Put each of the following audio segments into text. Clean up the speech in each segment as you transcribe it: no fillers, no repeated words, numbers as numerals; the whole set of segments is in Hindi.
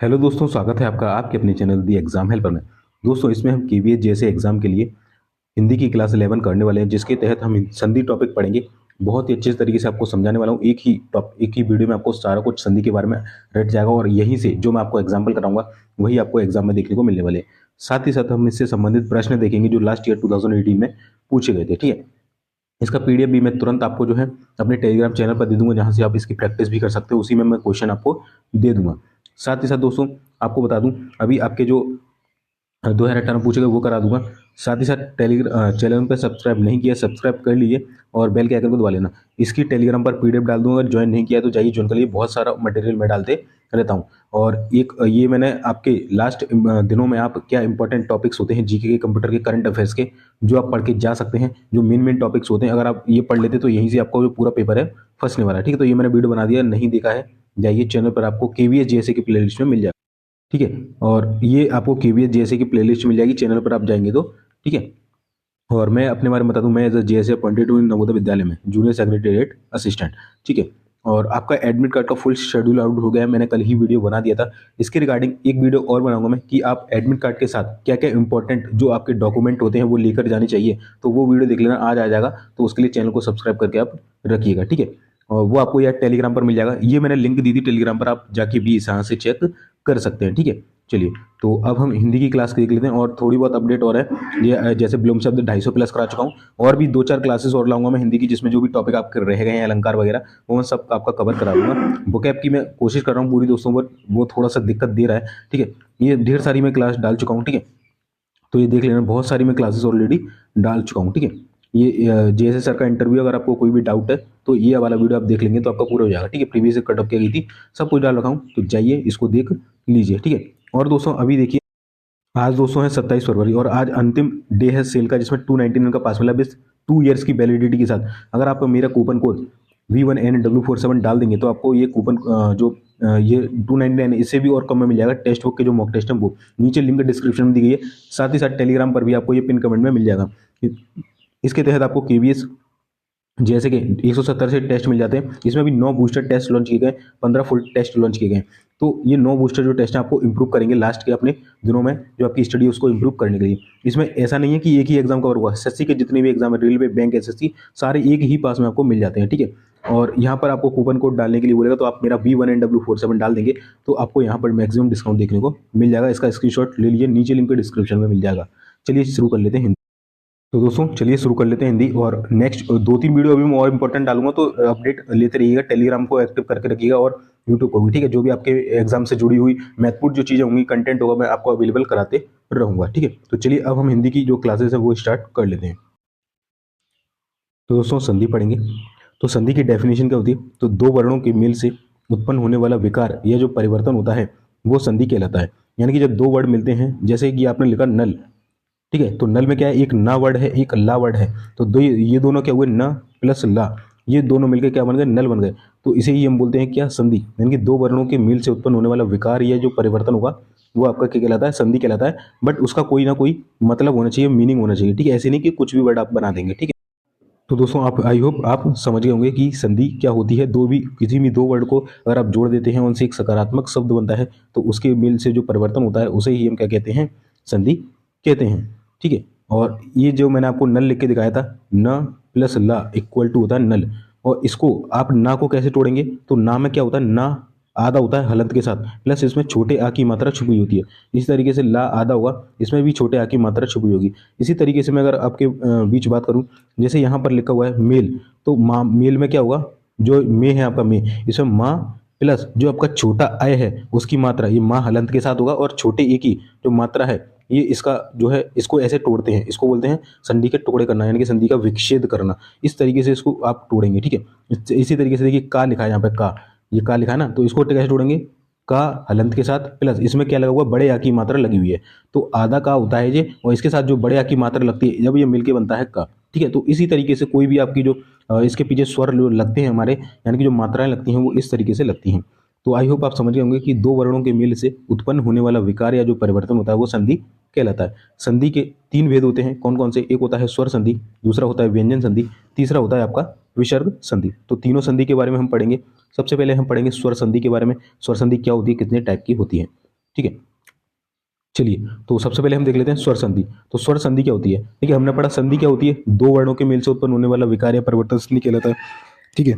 हेलो दोस्तों, स्वागत है आपका आपके अपने चैनल दी एग्जाम हेल्पर में। दोस्तों, इसमें हम केवीएस जैसे एग्जाम के लिए हिंदी की क्लास 11 करने वाले हैं, जिसके तहत हम संधि टॉपिक पढ़ेंगे। बहुत ही अच्छे तरीके से आपको समझाने वाला हूँ। एक ही वीडियो में आपको सारा कुछ संधि के बारे में रट जाएगा और यहीं से जो मैं आपको एग्जाम्पल कराऊंगा वही आपको एग्जाम में देखने को मिलने वाले हैं। साथ ही साथ हम इससे संबंधित प्रश्न देखेंगे जो लास्ट ईयर 2018 में पूछे गए थे। ठीक है, इसका पीडीएफ भी मैं तुरंत आपको जो है अपने टेलीग्राम चैनल पर दे दूंगा, जहां से आप इसकी प्रैक्टिस भी कर सकते हो। उसी में मैं क्वेश्चन आपको दे दूंगा। साथ ही साथ दोस्तों, आपको बता दूं, अभी आपके जो 2018 में पूछेगा वो करा दूंगा। साथ ही साथ टेलीग्राम चैनल पर सब्सक्राइब नहीं किया, सब्सक्राइब कर लीजिए और बेल के आइकन को दबा लेना। इसकी टेलीग्राम पर पीडीएफ डाल दूंगा, अगर ज्वाइन नहीं किया तो जाइए ज्वाइन कर लीजिए। बहुत सारा मटेरियल मैं डालते रहता हूँ। और एक ये मैंने आपके लास्ट दिनों में आप क्या इंपॉर्टेंट टॉपिक्स होते हैं जीके के, कंप्यूटर के, करंट अफेयर्स के, जो आप पढ़ के जा सकते हैं, जो मेन टॉपिक्स होते हैं, अगर आप ये पढ़ लेते तो यहीं से आपका जो पूरा पेपर है फंसने वाला है। ठीक है, तो ये मैंने वीडियो बना दिया, नहीं देखा है जाइए चैनल पर, आपको केवीएस जैसे की प्लेलिस्ट में मिल जाएगा। ठीक है, और ये आपको केवीएस जैसे की प्लेलिस्ट मिल जाएगी चैनल पर आप जाएंगे तो। ठीक है, और मैं अपने बारे में बता दूं, मैं एज ए जेएसए अपॉइंटेड हूँ नवोदय विद्यालय में, जूनियर सेक्रेटेरिएट असिस्टेंट। ठीक है, और आपका एडमिट कार्ड का फुल शेड्यूल आउट हो गया है, मैंने कल ही वीडियो बना दिया था। इसके रिगार्डिंग एक वीडियो और बनाऊंगा मैं कि आप एडमिट कार्ड के साथ क्या क्या इंपॉर्टेंट जो आपके डॉक्यूमेंट होते हैं वो लेकर जाने चाहिए, तो वो वीडियो देख लेना, आज आ जाएगा। तो उसके लिए चैनल को सब्सक्राइब करके आप रखिएगा। ठीक है, और वो आपको यार टेलीग्राम पर मिल जाएगा, ये मैंने लिंक दी थी टेलीग्राम पर, आप जाके भी यहाँ से चेक कर सकते हैं। ठीक है, चलिए तो अब हम हिंदी की क्लास देख लेते हैं और थोड़ी बहुत अपडेट और है। ये जैसे विलोम शब्द 250 प्लस करा चुका हूँ, और भी 2-4 क्लासेस और लाऊंगा मैं हिंदी की, जिसमें जो भी टॉपिक आपके रह गए हैं अलंकार वगैरह वो मैं सब आपका कवर करा दूंगा। बुकैप की मैं कोशिश कर रहा हूँ पूरी दोस्तों, पर वो थोड़ा सा दिक्कत दे रहा है। ठीक है, ये ढेर सारी मैं क्लास डाल चुका हूँ। ठीक है, तो ये देख लेना, बहुत सारी मैं क्लासेस ऑलरेडी डाल चुका हूँ। ठीक है, ये जेएसए सर का इंटरव्यू, अगर आपको कोई भी डाउट है तो ये वाला वीडियो आप देख लेंगे तो आपका पूरा हो जाएगा। ठीक है, प्रीवियस कट ऑफ क्या गई थी सब कुछ डाल रखा हूँ, तो जाइए इसको देख लीजिए। ठीक है, और दोस्तों अभी देखिए, आज दोस्तों है 27 फरवरी और आज अंतिम डे है सेल का, जिसमें 299 का पास मिला विद 2 ईयर्स की वैलिडिटी के साथ। अगर आप मेरा कूपन कोड V1NW47 डाल देंगे तो आपको ये कूपन ये 299 इससे भी और कम में मिल जाएगा। टेक्स्ट बुक के जो मॉक टेस्ट है वो नीचे लिंक डिस्क्रिप्शन में दी गई है। साथ ही साथ टेलीग्राम पर भी आपको ये पिन कमेंट में मिल जाएगा। इसके तहत आपको केवीएस जैसे कि 170 से टेस्ट मिल जाते हैं। इसमें भी 9 बूस्टर टेस्ट लॉन्च किए गए, 15 फुल टेस्ट लॉन्च किए गए। तो ये 9 बूस्टर जो टेस्ट हैं आपको इंप्रूव करेंगे लास्ट के अपने दिनों में, जो आपकी स्टडी है उसको इंप्रूव करने के लिए। इसमें ऐसा नहीं है कि एक ही एग्जाम कवर हुआ, एसएससी के जितने भी एग्जाम है, रेलवे, बैंक, एसएससी, सारे एक ही पास में आपको मिल जाते हैं। ठीक है, और यहाँ पर आपको कूपन कोड डालने के लिए बोलेगा, तो आप मेरा V1NW47 डाल देंगे तो आपको यहाँ पर मैक्सिमम डिस्काउंट देखने को मिल जाएगा। इसका स्क्रीनशॉट ले लीजिए, नीचे लिंक डिस्क्रिप्शन में मिल जाएगा। चलिए शुरू कर लेते हैं। तो दोस्तों चलिए शुरू कर लेते हैं हिंदी, और नेक्स्ट 2-3 वीडियो अभी मैं और इंपॉर्टेंट डालूंगा, तो अपडेट लेते रहिएगा। टेलीग्राम को एक्टिव करके रखिएगा और यूट्यूब को भी। ठीक है, जो भी आपके एग्जाम से जुड़ी हुई महत्वपूर्ण जो चीज़ें होंगी, कंटेंट होगा, मैं आपको अवेलेबल कराते रहूंगा। ठीक है, तो चलिए अब हम हिंदी की जो क्लासेस है वो स्टार्ट कर लेते हैं। तो दोस्तों संधि पढ़ेंगे। तो संधि की डेफिनेशन क्या होती है, तो दो वर्णों के मेल से उत्पन्न होने वाला विकार या जो परिवर्तन होता है वो संधि कहलाता है। यानी कि जब दो वर्ड मिलते हैं, जैसे कि आपने लिखा नल। ठीक है, तो नल में क्या है, एक ना वर्ड है, एक ला वर्ड है, तो दो ये दोनों क्या हुए, न प्लस ला, ये दोनों मिलकर क्या बन गए, नल बन गए। तो इसे ही हम बोलते हैं क्या, संधि। यानी कि दो वर्णों के मेल से उत्पन्न होने वाला विकार या जो परिवर्तन होगा वो आपका क्या कहलाता है, संधि कहलाता है। बट उसका कोई ना कोई मतलब होना चाहिए, मीनिंग होना चाहिए। ठीक है, ऐसे नहीं कि कुछ भी वर्ड आप बना देंगे। ठीक है, तो दोस्तों आप आई होप आप समझ गए होंगे कि संधि क्या होती है। किसी भी दो वर्ड को अगर आप जोड़ देते हैं, उनसे एक सकारात्मक शब्द बनता है, तो उसके मेल से जो परिवर्तन होता है उसे ही हम क्या कहते हैं, संधि कहते हैं। ठीक है, और ये जो मैंने आपको नल लिख के दिखाया था, न प्लस ला इक्वल टू होता है नल। और इसको आप ना को कैसे तोड़ेंगे, तो ना में क्या होता है, ना आधा होता है हलंत के साथ, प्लस इसमें छोटे आ की मात्रा छुपी होती है। इसी तरीके से ला आधा होगा, इसमें भी छोटे आ की मात्रा छुपी होगी। इसी तरीके से मैं अगर आपके बीच बात करूं, जैसे यहाँ पर लिखा हुआ है मेल, तो माँ मेल में क्या होगा, जो मे है आपका मे, इसमें माँ प्लस जो आपका छोटा अय है उसकी मात्रा, ये माँ हलंत के साथ होगा, और छोटे ए की जो मात्रा है, ये इसका जो है, इसको ऐसे तोड़ते हैं, इसको बोलते हैं संधि के टुकड़े करना, यानी कि संधि का विच्छेद करना। इस तरीके से इसको आप तोड़ेंगे। ठीक है, इसी तरीके से देखिए का लिखा है यहाँ पे, का, ये का लिखा है ना, तो इसको कैसे तोड़ेंगे, का हलंत के साथ प्लस इसमें क्या लगा हुआ, बड़े आ की मात्रा लगी हुई है, तो आधा का होता है ये, और इसके साथ जो बड़े आ की मात्रा लगती है, जब ये मिलके बनता है का। ठीक है, तो इसी तरीके से कोई भी आपकी जो इसके पीछे स्वर लगते हैं हमारे, यानी कि जो मात्राएं लगती हैं वो इस तरीके से लगती हैं। तो आई होप आप समझ गए होंगे कि दो वर्णों के मेल से उत्पन्न होने वाला विकार या जो परिवर्तन होता है वो संधि कहलाता है। संधि के 3 भेद होते हैं, कौन कौन से, एक होता है स्वर संधि, दूसरा होता है व्यंजन संधि, तीसरा होता है आपका विसर्ग संधि। तो तीनों संधि के बारे में हम पढ़ेंगे। सबसे पहले हम पढ़ेंगे स्वर संधि के बारे में। स्वर संधि क्या होती है, कितने टाइप की होती है। ठीक है। चलिए, तो सबसे पहले हम देख लेते हैं स्वर संधि। तो स्वर संधि क्या होती है? देखिए, हमने पढ़ा संधि क्या होती है, दो वर्णों के मेल से उत्पन्न होने वाला विकार या परिवर्तन संधि कहलाता है। ठीक है।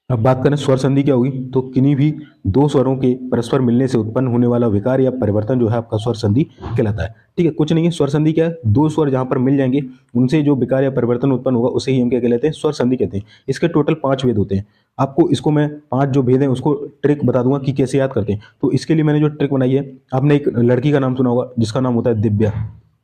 अब बात करें स्वर संधि क्या होगी, तो किन्हीं भी दो स्वरों के परस्पर मिलने से उत्पन्न होने वाला विकार या परिवर्तन जो है आपका स्वर संधि कहलाता है। ठीक है, कुछ नहीं है, स्वर संधि क्या है, दो स्वर जहां पर मिल जाएंगे उनसे जो विकार या परिवर्तन उत्पन्न होगा उसे ही हम क्या कहलाते हैं, स्वर संधि कहते हैं। इसके टोटल 5 भेद होते हैं। आपको इसको मैं 5 जो भेद हैं उसको ट्रिक बता दूंगा कि कैसे याद करते हैं। तो इसके लिए मैंने जो ट्रिक बनाई है, आपने एक लड़की का नाम सुना होगा जिसका नाम होता है दिव्या।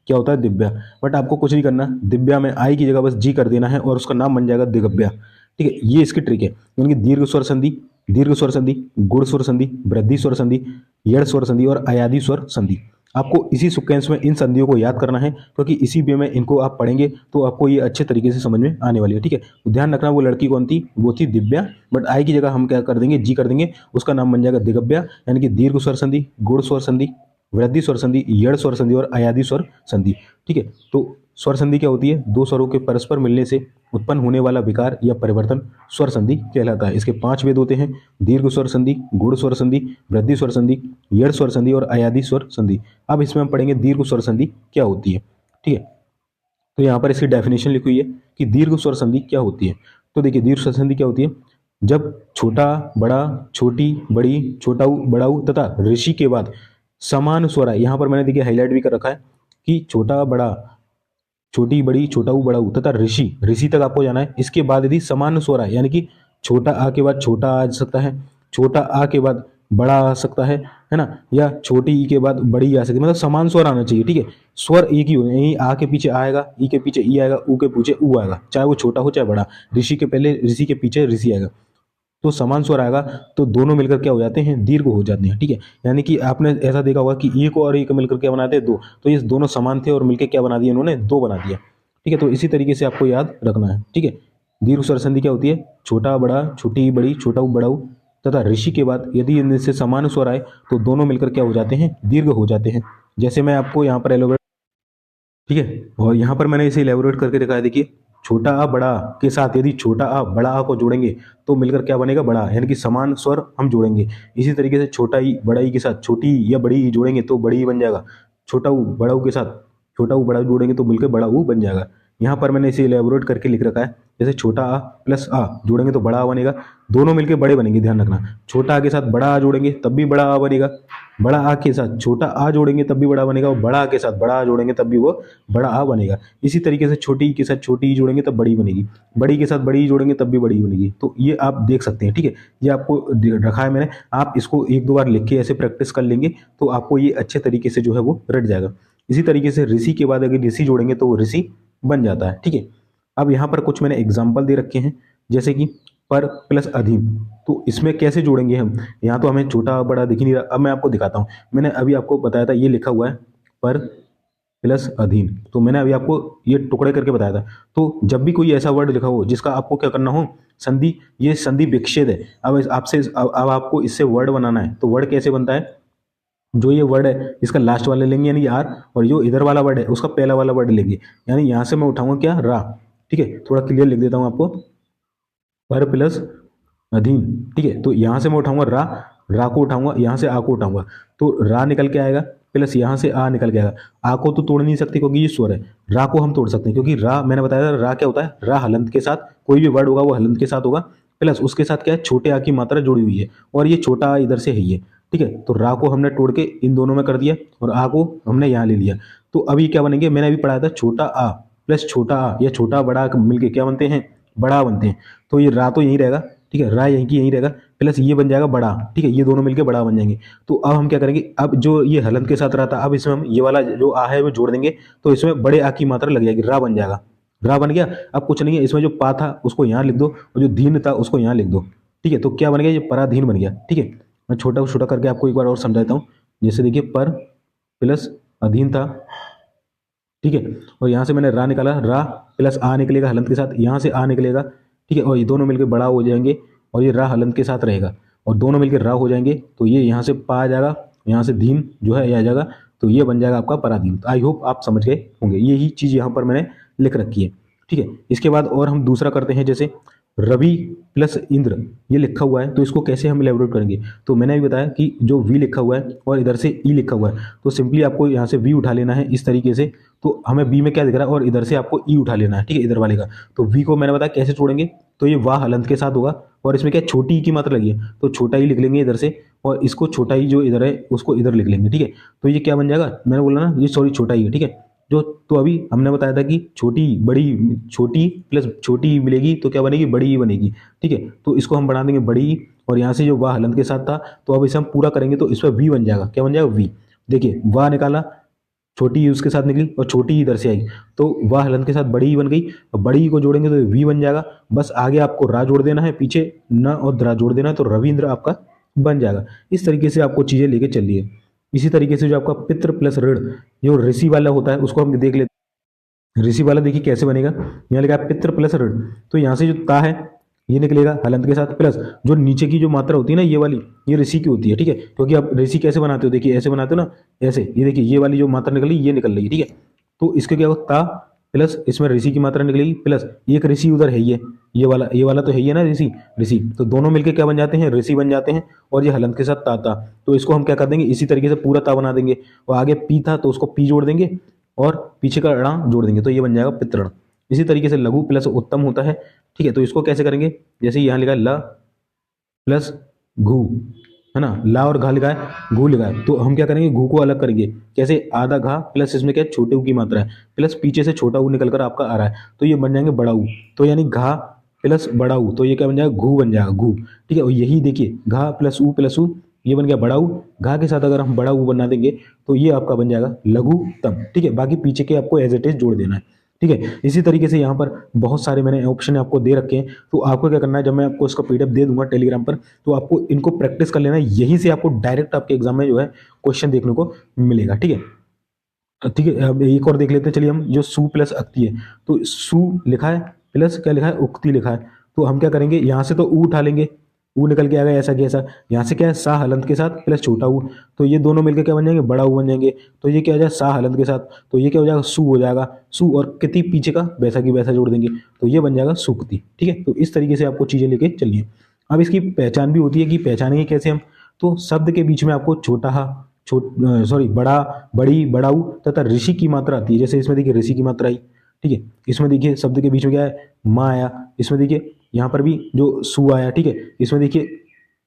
क्या होता है, दिव्या। बट आपको कुछ नहीं करना, दिव्या में आई की जगह बस जी कर देना है और उसका नाम बन जाएगा दिगव्या। ठीक है, ये इसकी ट्रिक है। यानी कि दीर्घ स्वर संधि, दीर्घ स्वर संधि, गुण स्वर संधि, वृद्धि स्वर संधि, यड़ स्वर संधि और अयादि स्वर संधि। आपको इसी सीक्वेंस में इन संधियों को याद करना है, क्योंकि इसी वे में इनको आप पढ़ेंगे तो आपको ये अच्छे तरीके से समझ में आने वाली है। ठीक है, तो ध्यान रखना, वो लड़की कौन थी, वो थी दिव्या। बट आई की जगह हम क्या कर देंगे, जी कर देंगे, उसका नाम बन जाएगा दिगव्या। यानी कि दीर्घ स्वर संधि, गुण स्वर संधि, वृद्धि स्वर संधि, यड़ स्वर संधि और अयादि स्वर संधि। ठीक है, तो स्वर संधि क्या होती है, दो स्वरों के परस्पर मिलने से उत्पन्न होने वाला विकार या परिवर्तन स्वर संधि कहलाता है। इसके 5 भेद होते हैं, दीर्घ स्वर संधि, गुण स्वर संधि, वृद्धि स्वर संधि, यड़ स्वर संधि और अयादि स्वर संधि। अब इसमें हम पढ़ेंगे दीर्घ स्वर संधि क्या होती है। ठीक है, तो यहाँ पर इसकी डेफिनेशन लिखी हुई है कि दीर्घ स्वर संधि क्या होती है। तो देखिए, दीर्घ स्वर संधि क्या होती है, जब छोटा बड़ा, छोटी बड़ी, छोटाऊ बड़ाऊ तथा ऋषि के बाद समान स्वर आए। यहाँ पर मैंने देखिए हाईलाइट भी कर रखा है कि छोटा बड़ा, छोटी बड़ी, छोटाऊ बड़ाऊ तथा ऋषि, ऋषि तक आपको जाना है। इसके बाद यदि समान स्वर आए, यानी कि छोटा आ के बाद छोटा आ सकता है, छोटा आ के बाद बड़ा आ सकता है ना, या छोटी ई के बाद बड़ी आ सकती है, मतलब समान स्वर आना चाहिए। ठीक है, स्वर एक ही हो, यही आ के पीछे आएगा, ई के पीछे ई आएगा, ऊ के पीछे ऊ आएगा, चाहे वो छोटा हो चाहे बड़ा। ऋषि के पहले ऋषि के पीछे ऋषि आएगा, तो समान स्वर आएगा तो दोनों मिलकर क्या हो जाते हैं, दीर्घ हो जाते हैं। ठीक है, यानी कि आपने ऐसा देखा होगा कि एक और एक मिलकर क्या बनाते हैं, दो। तो ये दोनों समान थे और मिलकर क्या बना दिया इन्होंने, दो बना दिया। ठीक है, तो इसी तरीके से आपको याद रखना है। ठीक है, दीर्घ स्वर संधि क्या होती है, छोटा बड़ा, छोटी बड़ी, छोटा बड़ाऊ तथा ऋषि के बाद यदि इनसे समान स्वर आए तो दोनों मिलकर क्या हो जाते हैं, दीर्घ हो जाते हैं। जैसे मैं आपको यहाँ पर एलोबरेट, ठीक है, और यहाँ पर मैंने इसे एलेबोरेट करके दिखाया। देखिए, छोटा आ बड़ा के साथ यदि छोटा आ बड़ा आ को जोड़ेंगे तो मिलकर क्या बनेगा, बड़ा, यानी कि समान स्वर हम जोड़ेंगे। इसी तरीके से छोटा ई बड़ा ई के साथ छोटी ई या बड़ी ई जोड़ेंगे तो बड़ी ई बन जाएगा। छोटा ऊ बड़ा ऊ के साथ छोटा ऊ बड़ा ऊ जोड़ेंगे तो मिलकर बड़ा ऊ बन जाएगा। यहाँ पर मैंने इसे एलेबोरेट करके लिख रखा है, जैसे छोटा आ प्लस आ जोड़ेंगे तो बड़ा आ बनेगा, दोनों मिलकर बड़े बनेंगे। ध्यान रखना, छोटा आ के साथ बड़ा आ जोड़ेंगे तब भी बड़ा आ बनेगा, बड़ा आ के साथ छोटा आ जोड़ेंगे तब भी बड़ा बनेगा, और बड़ा आ के साथ बड़ा आ जोड़ेंगे तब भी वो बड़ा आ बनेगा। इसी तरीके से छोटी ई के साथ छोटी ई जोड़ेंगे तब बड़ी बनेगी, बड़ी के साथ बड़ी ई जोड़ेंगे तब भी बड़ी बनेगी। तो ये आप देख सकते हैं। ठीक है, ये आपको रखा है मैंने, आप इसको एक दो बार लिख के ऐसे प्रैक्टिस कर लेंगे तो आपको ये अच्छे तरीके से जो है वो रट जाएगा। इसी तरीके से ऋषि के बाद अगर ऋषि जोड़ेंगे तो वो ऋषि बन जाता है। ठीक है, अब यहाँ पर कुछ मैंने एग्जाम्पल दे रखे हैं, जैसे कि पर प्लस अधीन। तो इसमें कैसे जोड़ेंगे हम, यहाँ तो हमें छोटा बड़ा दिख ही नहीं रहा। अब मैं आपको दिखाता हूँ, मैंने अभी आपको बताया था, ये लिखा हुआ है पर प्लस अधीन, तो मैंने अभी आपको ये टुकड़े करके बताया था। तो जब भी कोई ऐसा वर्ड लिखा हो जिसका आपको क्या करना हो, संधि, ये संधि विच्छेद है। अब आपसे अब आपको इससे वर्ड बनाना है। तो वर्ड कैसे बनता है, जो ये वर्ड है इसका लास्ट वाले लेंगे यानी आर, और जो इधर वाला वर्ड है उसका पहला वाला वर्ड लेंगे। यानी यहाँ से मैं उठाऊंगा क्या, रा। ठीक है, थोड़ा क्लियर लिख देता हूँ आपको, पर प्लस अधीन। ठीक है, तो यहाँ से मैं उठाऊंगा रा, रा को उठाऊंगा, यहाँ से आ को उठाऊंगा तो रा निकल के आएगा, प्लस यहाँ से आ निकल के आएगा। आ को तो तोड़ नहीं सकते क्योंकि ये स्वर है, रा को हम तोड़ सकते हैं क्योंकि रा, मैंने बताया था रा क्या होता है, रा हलंत के साथ, कोई भी वर्ड होगा वो हलंत के साथ होगा, प्लस उसके साथ क्या है, छोटे आ की मात्रा जुड़ी हुई है, और ये छोटा आ इधर से है ये। ठीक है, तो रा को हमने तोड़ के इन दोनों में कर दिया और आ को हमने यहाँ ले लिया। तो अभी क्या बनेंगे, मैंने अभी पढ़ाया था छोटा आ प्लस छोटा आ या छोटा बड़ा मिलके क्या बनते हैं, बड़ा बनते हैं। तो ये रा तो यहीं रहेगा, ठीक है, रा यहीं की यहीं रहेगा, प्लस ये बन जाएगा बड़ा। ठीक है, ये दोनों मिलके बड़ा बन जाएंगे। तो अब हम क्या करेंगे, अब जो ये हलंत के साथ रहा था, अब इसमें हम ये वाला जो आ है वो जोड़ देंगे, तो इसमें बड़े आ की मात्रा लग जाएगी, रा बन जाएगा। रा बन गया। अब कुछ नहीं है, इसमें जो पा था उसको यहाँ लिख दो और जो धीन था उसको यहाँ लिख दो। ठीक है, तो क्या बन गया, ये पराधीन बन गया। ठीक है, मैं छोटा छोटा करके आपको एक बार और समझाता हूँ। जैसे देखिए, पर प्लस अधीन था, ठीक है, और यहाँ से मैंने रा निकाला, रा प्लस आ निकलेगा हलंत के साथ, यहाँ से आ निकलेगा। ठीक है, और ये दोनों मिलकर बड़ा हो जाएंगे और ये रा हलंत के साथ रहेगा और दोनों मिलकर रा हो जाएंगे। तो ये यहाँ से पा आ जाएगा, यहाँ से धीन जो है ये आ जाएगा, तो ये बन जाएगा आपका पराधीन। तो आई होप आप समझ गए होंगे, यही चीज़ यहाँ पर मैंने लिख रखी है। ठीक है, इसके बाद और हम दूसरा करते हैं, जैसे रवि प्लस इंद्र ये लिखा हुआ है, तो इसको कैसे हम इलेबोरेट करेंगे। तो मैंने अभी बताया कि जो वी लिखा हुआ है और इधर से ई लिखा हुआ है, तो सिंपली आपको यहाँ से वी उठा लेना है इस तरीके से। तो हमें बी में क्या दिख रहा है और इधर से आपको ई उठा लेना है, ठीक है, इधर वाले का। तो वी को मैंने बताया कैसे छोड़ेंगे, तो ये वाह हलंत के साथ होगा और इसमें क्या छोटी ई की मात्रा लगी है, तो छोटा ई लिख लेंगे इधर से, और इसको छोटा ई जो इधर है उसको इधर लिख लेंगे, ठीक है। तो ये क्या बन जाएगा, मैंने बोला ना ये सॉरी छोटा ई है, ठीक है। जो तो अभी हमने बताया था कि छोटी बड़ी, छोटी प्लस छोटी ई मिलेगी तो क्या बनेगी, बड़ी ई बनेगी, ठीक है। तो इसको हम बना देंगे बड़ी ई, और यहाँ से जो वाह हलंत के साथ था, तो अब इसे हम पूरा करेंगे तो इस पर वी बन जाएगा, क्या बन जाएगा, वी। देखिए वाह निकाला, छोटी ई उसके साथ निकली और छोटी ई इधर से आई, तो वाह हलंत के साथ बड़ी ई बन गई, और बड़ी ई को जोड़ेंगे तो वी बन जाएगा। बस आगे आपको रा जोड़ देना है, पीछे न और द्रा जोड़ देना है, तो रविंद्र आपका बन जाएगा। इस तरीके से आपको चीज़ें लेके चलिए। इसी तरीके से जो आपका पितृ प्लस ऋण जो ऋषि वाला होता है उसको हम देख लेते हैं। ऋषि वाला देखिए कैसे बनेगा, यहाँ लिखा है पितृ प्लस ऋण, तो यहाँ से जो ता है ये निकलेगा हलंत के साथ, प्लस जो नीचे की जो मात्रा होती है ना ये वाली, ये ऋषि की होती है, ठीक है। क्योंकि आप ऋषि कैसे बनाते हो, देखिए ऐसे बनाते हो ना, ऐसे, ये देखिए ये वाली जो मात्रा निकली ये निकल रही है, ठीक है। तो इसके क्या होगा, ता प्लस इसमें ऋषि की मात्रा निकलेगी, प्लस एक ऋषि उधर है ही है, ये वाला तो है ही है ना ऋषि, ऋषि तो दोनों मिलके क्या बन जाते हैं, ऋषि बन जाते हैं। और ये हलंत के साथ ता, तो इसको हम क्या कर देंगे, इसी तरीके से पूरा ता बना देंगे, और आगे पी था तो उसको पी जोड़ देंगे और पीछे का ऋण जोड़ देंगे, तो ये बन जाएगा पितृण। इसी तरीके से लघु प्लस उत्तम होता है, ठीक है। तो इसको कैसे करेंगे, जैसे यहाँ लिखा है ल प्लस घू, है ना, ला और घा लिखा है, घू लिखा है, तो हम क्या करेंगे, घू को अलग करेंगे, कैसे, आधा घा प्लस इसमें क्या है छोटे ऊ की मात्रा है, प्लस पीछे से छोटा ऊ निकल कर आपका आ रहा है, तो ये बन जाएंगे बड़ा ऊ। तो यानी घा प्लस बड़ा ऊ, तो ये क्या बन जाएगा, घू बन जाएगा, घू, ठीक है। और यही देखिए घा प्लस ऊ ये बन गया बड़ा ऊ, घा के साथ अगर हम बड़ा ऊ बना देंगे तो ये आपका बन जाएगा लघुतम, ठीक है। बाकी पीछे के आपको एज इट इज जोड़ देना है, ठीक है। इसी तरीके से यहाँ पर बहुत सारे मैंने ऑप्शन आपको दे रखे हैं, तो आपको क्या करना है, जब मैं आपको इसका पीडीएफ दे दूंगा टेलीग्राम पर, तो आपको इनको प्रैक्टिस कर लेना है, यहीं से आपको डायरेक्ट आपके एग्जाम में जो है क्वेश्चन देखने को मिलेगा, ठीक है। ठीक है, अब एक और देख लेते हैं, चलिए हम जो सु प्लस अक्ति है, तो सु लिखा है प्लस क्या लिखा है, उक्ति लिखा है, तो हम क्या करेंगे, यहाँ से तो ऊ उठा लेंगे, ऊ निकल के आ गया ऐसा कि ऐसा, यहाँ से क्या है सा हलंत के साथ प्लस छोटा ऊ, तो ये दोनों मिलकर क्या बन जाएंगे, बड़ा ऊ बन जाएंगे, तो ये क्या हो जाएगा सा हलंत के साथ, तो ये क्या हो जाएगा, सु हो जाएगा, सु और किति पीछे का वैसा की वैसा जोड़ देंगे, तो ये बन जाएगा सुक्ति, ठीक है। तो इस तरीके से आपको चीजें लेके चलिए। अब इसकी पहचान भी होती है कि पहचानेंगे कैसे हम, तो शब्द के बीच में आपको छोटा हा, बड़ा, बड़ी, बड़ाऊ तथा ऋषि की मात्रा आती है। जैसे इसमें देखिए ऋषि की मात्रा आई, ठीक है। इसमें देखिए शब्द के बीच में क्या है, माँ आया, इसमें देखिए यहाँ पर भी जो सु आया, ठीक है। इसमें देखिए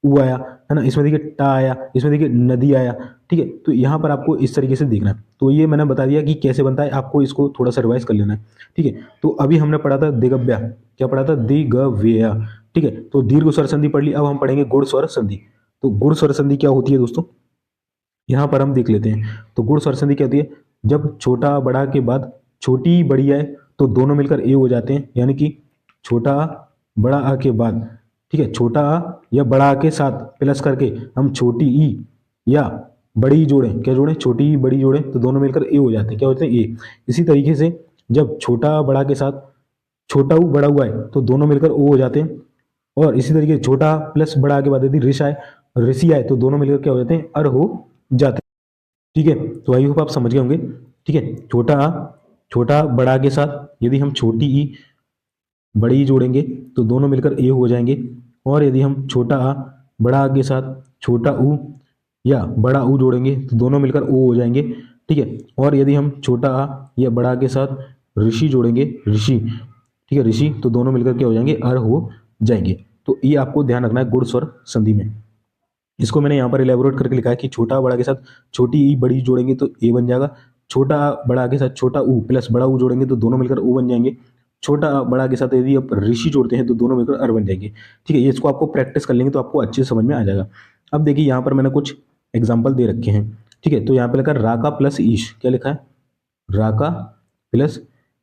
ऊ आया, है ना, इसमें देखिए टा आया, इसमें देखिए नदी आया, ठीक है। तो यहाँ पर आपको इस तरीके से देखना है। तो ये मैंने बता दिया कि कैसे बनता है, आपको इसको थोड़ा सा रिवाइज कर लेना है, ठीक है। तो अभी हमने पढ़ा था दिगव्या, क्या पढ़ा था, दिगव्या, ठीक है। तो दीर्घ स्वर संधि पढ़ ली, अब हम पढ़ेंगे गुण स्वर संधि। तो गुण स्वर संधि क्या होती है दोस्तों, यहाँ पर हम देख लेते हैं। तो गुण स्वर संधि क्या होती है, जब छोटा बड़ा के बाद छोटी बड़ी आए तो दोनों मिलकर ए हो जाते हैं, यानी कि छोटा बड़ा आ के बाद, ठीक है, छोटा आ या बड़ा आ के साथ प्लस करके हम छोटी ई या बड़ी ई जोड़ें, क्या जोड़ें, छोटी ई बड़ी जोड़ें, तो दोनों मिलकर ए हो जाते हैं, क्या होते हैं, ए। इसी तरीके से जब छोटा बड़ा के साथ छोटा ऊ बड़ा हुआ है तो दोनों मिलकर ओ हो जाते हैं, और इसी तरीके से छोटा प्लस बड़ा के बाद यदि ऋष आए, ऋषि आए, तो दोनों मिलकर क्या हो जाते हैं, अर हो जाते हैं, ठीक है। तो आई होप आप समझ गए होंगे, ठीक है। छोटा आ छोटा बड़ा के साथ यदि हम छोटी ई बड़ी ई जोड़ेंगे तो दोनों मिलकर ए हो जाएंगे, और यदि हम छोटा आ बड़ा के साथ छोटा ऊ या बड़ा ऊ जोड़ेंगे तो दोनों मिलकर ओ हो जाएंगे, ठीक है। और यदि हम छोटा आ या बड़ा के साथ ऋषि जोड़ेंगे, ऋषि, ठीक है, ऋषि, तो दोनों मिलकर क्या हो जाएंगे, अर हो जाएंगे। तो ये आपको ध्यान रखना है गुण स्वर संधि में। इसको मैंने यहाँ पर इलेबोरेट करके लिखा है कि छोटा बड़ा के साथ छोटी ई बड़ी जोड़ेंगे तो ए बन जाएगा, छोटा बड़ा के साथ छोटा ऊ प्लस बड़ा ऊ जोड़ेंगे तो दोनों मिलकर ओ बन जाएंगे, छोटा बड़ा के साथ यदि आप ऋषि जोड़ते हैं तो दोनों मिलकर अर बन जाएंगे, ठीक है। ये इसको आपको प्रैक्टिस कर लेंगे तो आपको अच्छे से समझ में आ जाएगा। अब देखिए यहाँ पर मैंने कुछ एग्जाम्पल दे रखे हैं, ठीक है। तो यहाँ पर लिखा राका प्लस ईश, क्या लिखा है, राका प्लस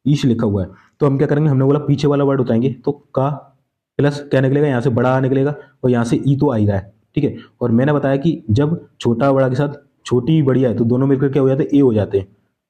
ईश लिखा हुआ है। तो हम क्या करेंगे, हमने बोला पीछे वाला वर्ड उठाएंगे, तो का प्लस क्या निकलेगा, यहाँ से बड़ा निकलेगा और यहाँ से ई तो आ ही रहा है, ठीक है। और मैंने बताया कि जब छोटा बड़ा के साथ छोटी बड़ी है तो दोनों मिलकर क्या हो जाते हैं, ए हो जाते हैं,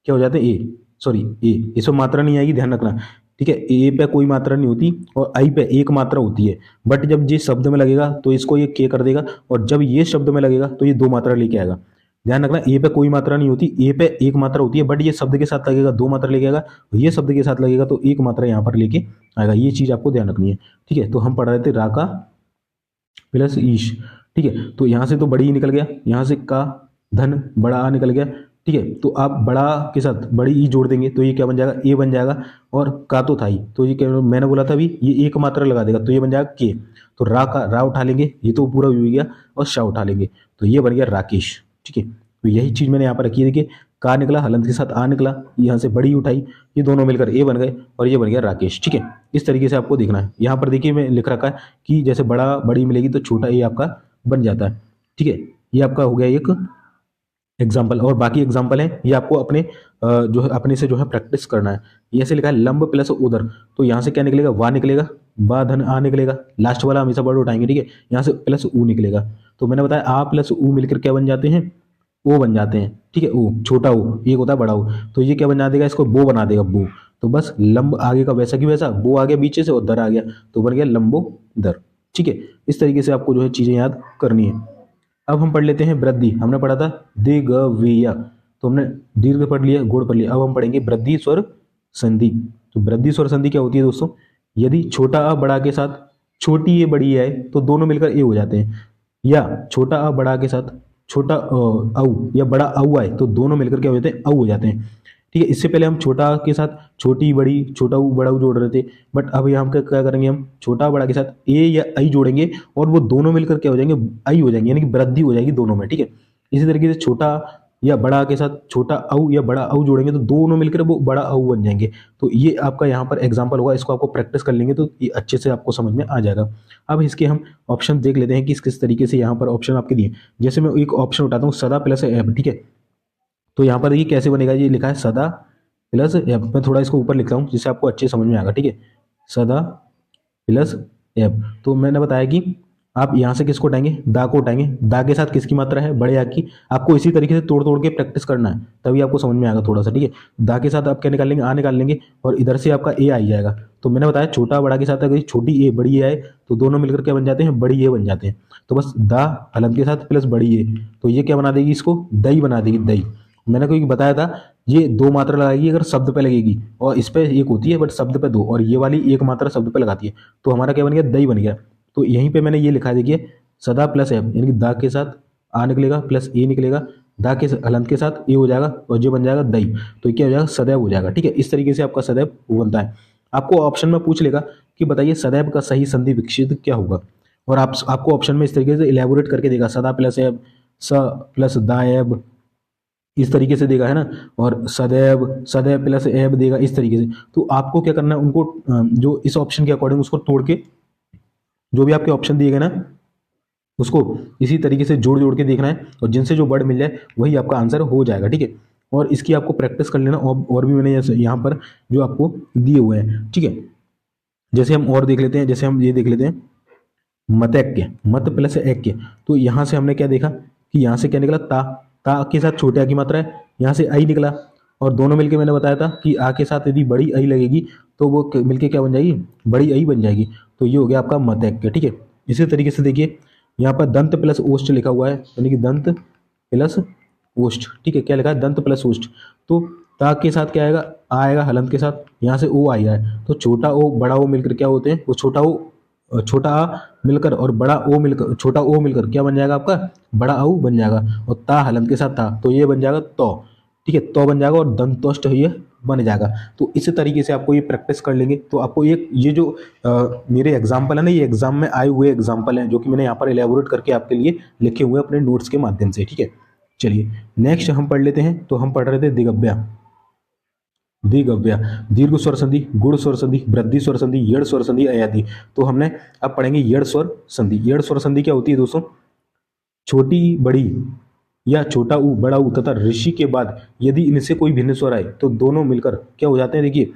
क्या हो जाते हैं, ए, सॉरी ए, इसमें मात्रा नहीं आएगी, ध्यान रखना, ठीक है। ए पे कोई मात्रा नहीं होती और आई पे एक मात्रा होती है, बट जब ये शब्द में लगेगा तो इसको ये के कर देगा, और जब ये शब्द में लगेगा तो ये दो मात्रा लेके आएगा, ध्यान रखना ए पे कोई मात्रा नहीं होती, ए पे एक मात्रा होती है, बट ये शब्द के साथ लगेगा दो मात्रा लेके आएगा, ये शब्द के साथ लगेगा तो एक मात्रा यहाँ पर लेके आएगा। ये चीज आपको ध्यान रखनी है, ठीक है। तो हम पढ़ रहे थे रा का प्लस ईश, ठीक है। तो यहाँ से तो बड़ी ई निकल गया, यहाँ से का धन बड़ा आ निकल गया, ठीक है। तो आप बड़ा के साथ बड़ी ई जोड़ देंगे तो ये क्या बन जाएगा, ए बन जाएगा। और का तो था ही, तो ये क्या मैंने बोला था अभी, ये एक मात्रा लगा देगा तो ये बन जाएगा के। तो रा का रा उठा लेंगे, ये तो पूरा हो गया, और शा उठा लेंगे तो ये बन गया राकेश, ठीक है। तो यही चीज मैंने यहाँ पर रखी है, देखिए का निकला, हलंत के साथ आ निकला, यहाँ से बड़ी उठाई, ये दोनों मिलकर ए बन गए और ये बन गया राकेश, ठीक है। इस तरीके से आपको देखना है। यहाँ पर देखिए मैं लिख रखा है कि जैसे बड़ा बड़ी मिलेगी तो छोटा ए आपका बन जाता है, ठीक है। ये आपका हो गया एक एग्जाम्पल, और बाकी एग्जाम्पल है ये आपको अपने जो है अपने से जो है प्रैक्टिस करना है। ये ऐसे लिखा है लंब प्लस उदर, तो यहाँ से क्या निकलेगा, वा निकलेगा, बा धन आ निकलेगा, लास्ट वाला हमेशा वर्ड उठाएंगे, ठीक है। यहाँ से प्लस ऊ निकलेगा, तो मैंने बताया आ प्लस ऊ मिलकर क्या बन जाते हैं, ओ बन जाते हैं, ठीक है। ओ छोटा ओ, एक होता है बड़ा ओ, तो ये क्या बना देगा, इसको बो बना देगा, बो। तो बस लंब आगे का वैसा की वैसा, बो आ गया बीच से और दर आ गया, तो बन गया लंबो दर, ठीक है। इस तरीके से आपको जो है चीजें याद करनी है। अब हम पढ़ लेते हैं वृद्धि, हमने पढ़ा था दिगविया, तो हमने दीर्घ पढ़ लिया, गुण पढ़ लिया। अब हम पढ़ेंगे वृद्धि स्वर संधि। तो वृद्धि स्वर संधि क्या होती है दोस्तों, यदि छोटा अ बड़ा के साथ छोटी ए बड़ी ए आए तो दोनों मिलकर ए हो जाते हैं, या छोटा अ बड़ा के साथ छोटा औ या बड़ा औ आए तो दोनों मिलकर क्या हो जाते हैं, औ हो जाते हैं, ठीक है। इससे पहले हम छोटा के साथ छोटी बड़ी छोटा ऊ बड़ा ऊ जोड़ रहे थे, बट अब यहाँ हम क्या करेंगे, हम छोटा बड़ा के साथ ए या आई जोड़ेंगे और वो दोनों मिलकर क्या हो जाएंगे, आई हो जाएंगे, यानी कि वृद्धि हो जाएगी दोनों में, ठीक है। इसी तरीके से छोटा या बड़ा के साथ छोटा औ या बड़ा औ जोड़ेंगे तो दोनों मिलकर वो बड़ा औ बन जाएंगे। तो ये आपका यहाँ पर एग्जाम्पल होगा, इसको आपको प्रैक्टिस कर लेंगे तो ये अच्छे से आपको समझ में आ जाएगा। अब इसके हम ऑप्शन देख लेते हैं कि किस तरीके से यहाँ पर ऑप्शन आपके दिए। जैसे मैं एक ऑप्शन उठाता हूँ सदा प्लस एब, ठीक है। तो यहाँ पर ये कैसे बनेगा, ये लिखा है सदा प्लस एब, मैं थोड़ा इसको ऊपर लिखता हूँ जिससे आपको अच्छे समझ में आएगा, ठीक है। सदा प्लस एब, तो मैंने बताया कि आप यहाँ से किसको उठाएंगे, दा को उठाएंगे, दा के साथ किसकी मात्रा है, बड़े आ की। आपको इसी तरीके से तोड़ तोड़ के प्रैक्टिस करना है, तभी आपको समझ में आएगा थोड़ा सा, ठीक है। दा के साथ आप क्या निकाल लेंगे, आ निकाल लेंगे, और इधर से आपका ए आ जाएगा। तो मैंने बताया छोटा बड़ा के साथ अगर छोटी ए बड़ी ए आए तो दोनों मिलकर क्या बन जाते हैं, बड़ी ए बन जाते हैं। तो बस दा हलंत के साथ प्लस बड़ी ए, तो ये क्या बना देगी, इसको दही बना देगी, दही। मैंने कोई बताया था ये दो मात्रा लगाएगी अगर शब्द पे लगेगी, और इस पे एक होती है बट शब्द पे दो, और ये वाली एक मात्रा शब्द पे लगाती है, तो हमारा क्या बन गया, दही बन गया। तो यहीं पे मैंने ये लिखा है, देखिए सदा प्लस एब, यानी कि दा के साथ आ निकलेगा प्लस ए निकलेगा, दा के हलंत के साथ ए हो जाएगा और जो बन जाएगा दही, तो ये क्या हो जाएगा, सदैव हो जाएगा, ठीक है। इस तरीके से आपका सदैव बनता है। आपको ऑप्शन में पूछ लेगा कि बताइए सदैव का सही संधि विकसित क्या होगा, और आपको ऑप्शन में इस तरीके से इलेबोरेट करके देगा, सदा प्लस एब, स प्लस दा एब, इस तरीके से देगा, है ना। और सदैव सदैव प्लस एब देगा, इस तरीके से। तो आपको क्या करना है, उनको जो इस ऑप्शन के अकॉर्डिंग उसको तोड़ के, जो भी आपके ऑप्शन दिए गए ना उसको इसी तरीके से जोड़ जोड़ के देखना है, और जिनसे जो वर्ड मिल जाए वही आपका आंसर हो जाएगा, ठीक है। और इसकी आपको प्रैक्टिस कर लेना, और भी मैंने यहाँ पर जो आपको दिए हुए हैं, ठीक है। जैसे हम और देख लेते हैं, जैसे हम ये देख लेते हैं मतैक्य, मत प्लस ऐक्य। तो यहाँ से हमने क्या देखा कि यहाँ से क्या निकला, ता के साथ छोटे आ की मात्रा है, यहाँ से आई निकला, और दोनों मिलके मैंने बताया था कि आ के साथ यदि बड़ी आई लगेगी तो वो मिलके क्या बन जाएगी, बड़ी आई बन जाएगी। तो ये हो गया आपका मतैक्य, ठीक है। इसी तरीके से देखिए यहाँ पर दंत प्लस ओष्ठ लिखा हुआ है, यानी कि दंत प्लस ओष्ठ, ठीक है। क्या लिखा है, दंत प्लस ओष्ठ। तो ता के साथ क्या आएगा, आएगा हलंत के साथ, यहाँ से ओ आया है, तो छोटा ओ बड़ा ओ मिलकर क्या होते हैं, वो छोटा आ मिलकर और बड़ा ओ मिलकर, छोटा ओ मिलकर क्या बन जाएगा आपका, बड़ा औ बन जाएगा, और ता हलंत के साथ था तो ये बन जाएगा तो, ठीक है, तो बन जाएगा, और दंतोष्ठ ये बन जाएगा। तो इसी तरीके से आपको ये प्रैक्टिस कर लेंगे तो आपको ये जो मेरे एग्जाम्पल है ना, ये एग्जाम में आए हुए एग्जाम्पल हैं जो कि मैंने यहाँ पर एलेबोरेट करके आपके लिए लिखे हुए अपने नोट्स के माध्यम से, ठीक है। चलिए नेक्स्ट हम पढ़ लेते हैं। तो हम पढ़ रहे थे दिगव्या, दीर्घ स्वर संधि, गुण स्वर संधि, वृद्धि स्वर संधि, यड़ स्वर संधि, अयाधि। तो हमने अब पढ़ेंगे यड़ स्वर संधि। यड़ स्वर संधि क्या होती है दोस्तों, छोटी बड़ी या छोटा ऊ बड़ा ऊ तथा ऋषि के बाद यदि इनसे कोई भिन्न स्वर आए तो दोनों मिलकर क्या हो जाते हैं। देखिए